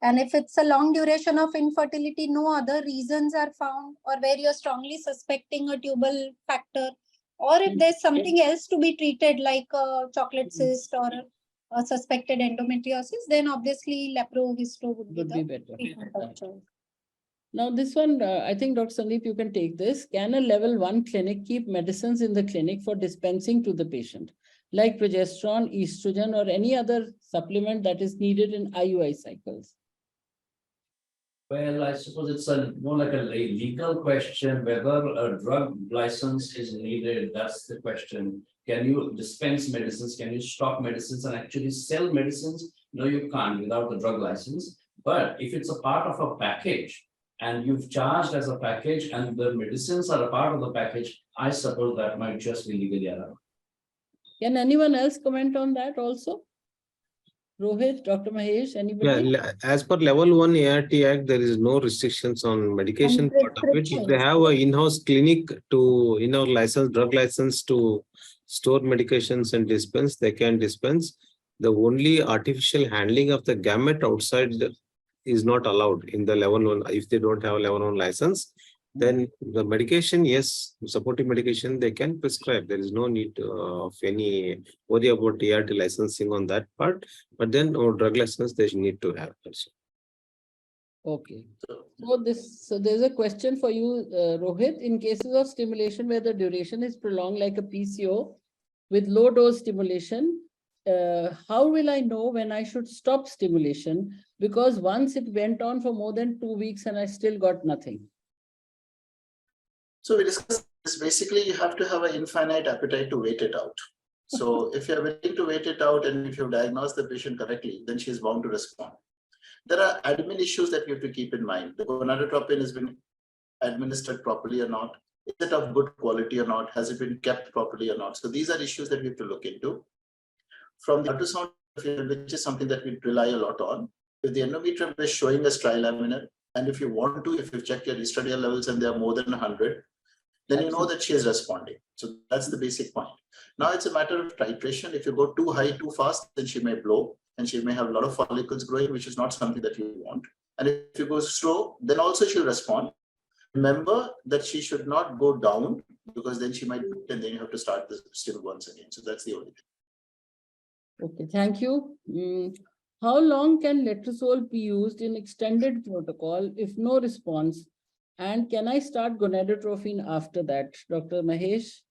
And if it's a long duration of infertility, no other reasons are found, or where you're strongly suspecting a tubal factor, or if there's something else to be treated like a chocolate cyst or a suspected endometriosis, then obviously leprohisto would be the better. treatment of choice. Now, this one, I think Dr. Sandeep, you can take this. Can a level 1 clinic keep medicines in the clinic for dispensing to the patient, like progesterone, estrogen, or any other supplement that is needed in IUI cycles? Well, I suppose it's more like a legal question, whether a drug license is needed. That's the question. Can you dispense medicines? Can you stock medicines and actually sell medicines? No, you can't without the drug license. But if it's a part of a package and you've charged as a package and the medicines are a part of the package, I suppose that might just be legally allowed. Can anyone else comment on that also? Rohit, Dr. Mahesh, anybody? Yeah, as per level 1 ART Act, there is no restrictions on medication And part of it. If they have an in-house clinic to in-house license, drug license to store medications and dispense, they can dispense. The only artificial handling of the gamete outside is not allowed in the level 1. If they don't have a level 1 license, then the medication, yes, supportive medication, they can prescribe. There is no need of any worry about ART licensing on that part. But then drug license they need to have also. Okay. So there's a question for you, Rohit. In cases of stimulation where the duration is prolonged, like a PCO with low dose stimulation, how will I know when I should stop stimulation? Because once it went on for more than 2 weeks and I still got nothing. So we discussed this. Basically, you have to have an infinite appetite to wait it out. So if you're willing to wait it out and if you diagnose the patient correctly, then she's bound to respond. There are admin issues that you have to keep in mind. The gonadotropin has been administered properly or not? Is it of good quality or not? Has it been kept properly or not? So these are issues that we have to look into. From the ultrasound, which is something that we rely a lot on, if the endometrium is showing us trilaminar, and if you want to, if you check your estradiol levels and they are more than 100, then you know that she is responding. So that's the basic point. Now it's a matter of titration. If you go too high, too fast, then she may blow and she may have a lot of follicles growing, which is not something that you want. And if you go slow, then also she'll respond. Remember that she should not go down because then she might, and then you have to start the stim once again. So that's the only thing. Okay, thank you. How long can letrozole be used in extended protocol if no response? And can I start gonadotropin after that? Dr. Mahesh?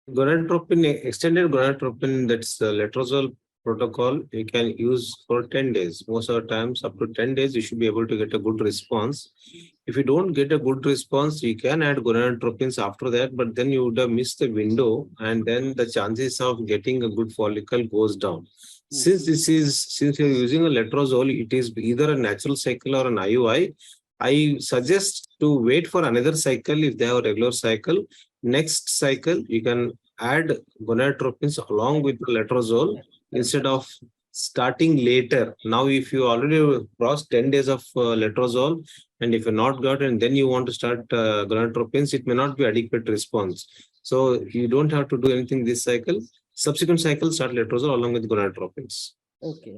Gonadotropin, extended gonadotropin, that's letrozole protocol, you can use for 10 days. Most of the times, up to 10 days, you should be able to get a good response. If you don't get a good response, you can add gonadotropins after that, but then you would have missed the window, and then the chances of getting a good follicle goes down. Since you're using a letrozole, it is either a natural cycle or an IUI. I suggest to wait for another cycle if they have a regular cycle. Next cycle, you can add gonadotropins along with the letrozole instead of starting later. Now, if you already crossed 10 days of letrozole, and if you're not got, and then you want to start gonadotropins, it may not be adequate response. So you don't have to do anything this cycle. Subsequent cycle, start letrozole along with gonadotropins. Okay.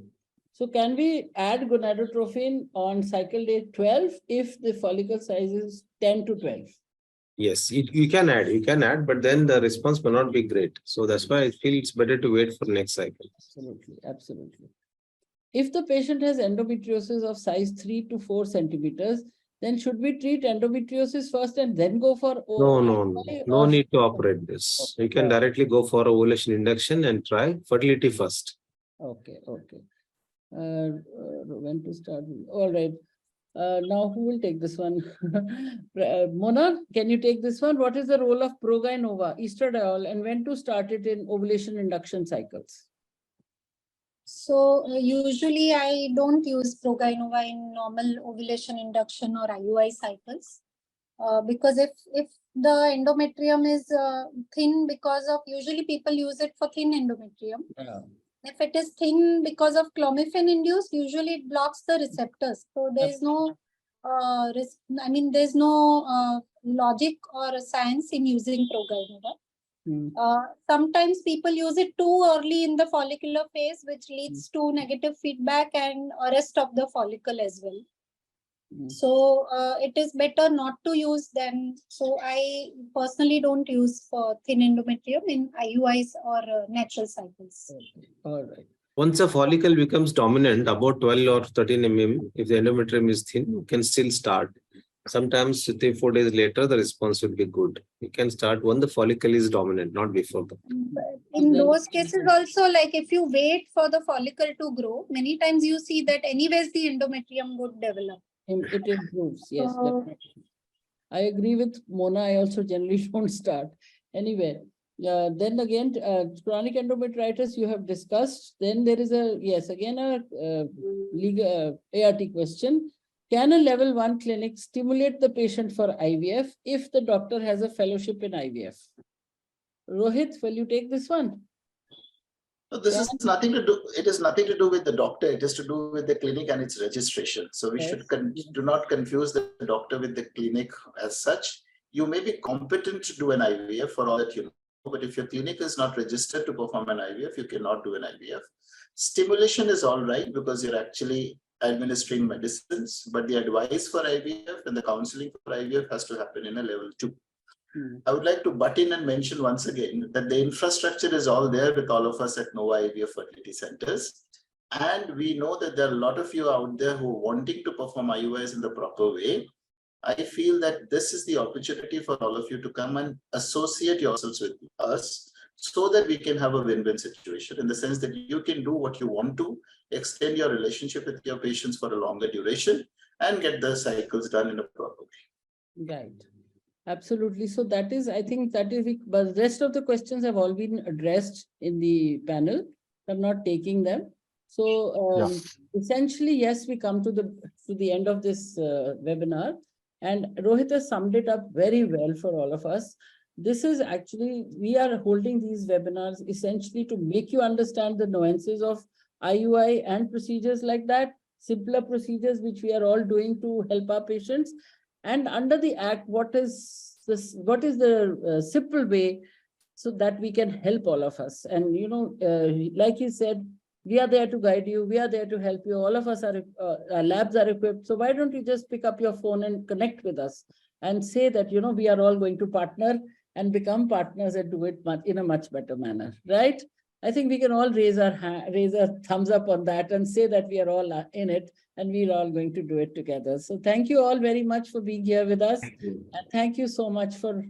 So can we add gonadotropin on cycle day 12 if the follicle size is 10 to 12? Yes, you can add, but then the response may not be great. So that's why I feel it's better to wait for next cycle. Absolutely, absolutely. If the patient has endometriosis of size 3 to 4 centimeters, then should we treat endometriosis first and then go for No need to operate this. You can directly go for ovulation induction and try fertility first. Okay. When to start? All right. Now who will take this one? Mona, can you take this one? What is the role of Progainova, estradiol, and when to start it in ovulation induction cycles? So usually I don't use Progainova in normal ovulation induction or IUI cycles because if the endometrium is thin because of, usually people use it for thin endometrium. Yeah. If it is thin because of clomiphene induced, usually it blocks the receptors. So there is no there's no logic or a science in using proguanidine. Hmm. Sometimes people use it too early in the follicular phase, which leads to negative feedback and arrest of the follicle as well. So it is better not to use them. So I personally don't use for thin endometrium in IUIs or natural cycles. All right. Once a follicle becomes dominant, about 12 or 13 mm, if the endometrium is thin, you can still start. Sometimes 3-4 days later, the response will be good. You can start when the follicle is dominant, not before that. But in those cases also, like if you wait for the follicle to grow, many times you see that anyways the endometrium would develop. It improves, yes. So- Definitely. I agree with Mona. I also generally don't start. Anyway, then again, chronic endometritis you have discussed. Then there is a, yes, again a legal ART question. Can a level 1 clinic stimulate the patient for IVF if the doctor has a fellowship in IVF? Rohit, will you take this one? No, this is nothing to do. It is nothing to do with the doctor. It is to do with the clinic and its registration. So we should do not confuse the doctor with the clinic as such. You may be competent to do an IVF for all that you know, but if your clinic is not registered to perform an IVF, you cannot do an IVF. Stimulation is all right because you're actually administering medicines, but the advice for IVF and the counseling for IVF has to happen in a level 2. I would like to butt in and mention once again that the infrastructure is all there with all of us at Nova IVF Fertility Centers. And we know that there are a lot of you out there who are wanting to perform IUIs in the proper way. I feel that this is the opportunity for all of you to come and associate yourselves with us so that we can have a win-win situation in the sense that you can do what you want to, extend your relationship with your patients for a longer duration and get the cycles done in a proper way. Right. Absolutely. So that is, I think that is, but the rest of the questions have all been addressed in the panel. I'm not taking them. So essentially, yes, we come to the end of this webinar, and Rohit has summed it up very well for all of us. This is actually, we are holding these webinars essentially to make you understand the nuances of IUI and procedures like that, simpler procedures which we are all doing to help our patients. And under the Act, what is the simple way so that we can help all of us? And, you know, like he said, we are there to guide you. We are there to help you. All of us are, our labs are equipped. So why don't you just pick up your phone and connect with us and say that, you know, we are all going to partner and become partners and do it in a much better manner, right? I think we can all raise our thumbs up on that and say that we are all in it and we're all going to do it together. So thank you all very much for being here with us. And thank you so much for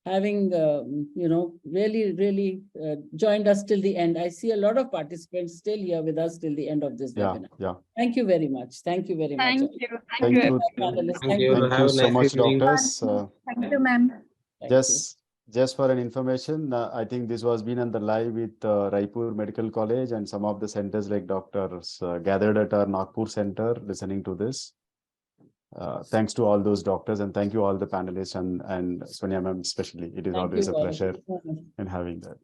having, you know, really joined us till the end. I see a lot of participants still here with us till the end of this webinar. Yeah. Thank you very much. Thank you very much. Thank you. Thank you. Panelists. Thank you. Thank Have you a so nice much, evening. doctors. Thank you, ma'am. Thank you. Just for an information, I think this was been on the live with Raipur Medical College and some of the centers like doctors gathered at our Nagpur center listening to this. Thanks to all those doctors and thank you all the panelists and Sonia ma'am especially. It is Thank always you a all. pleasure in having that.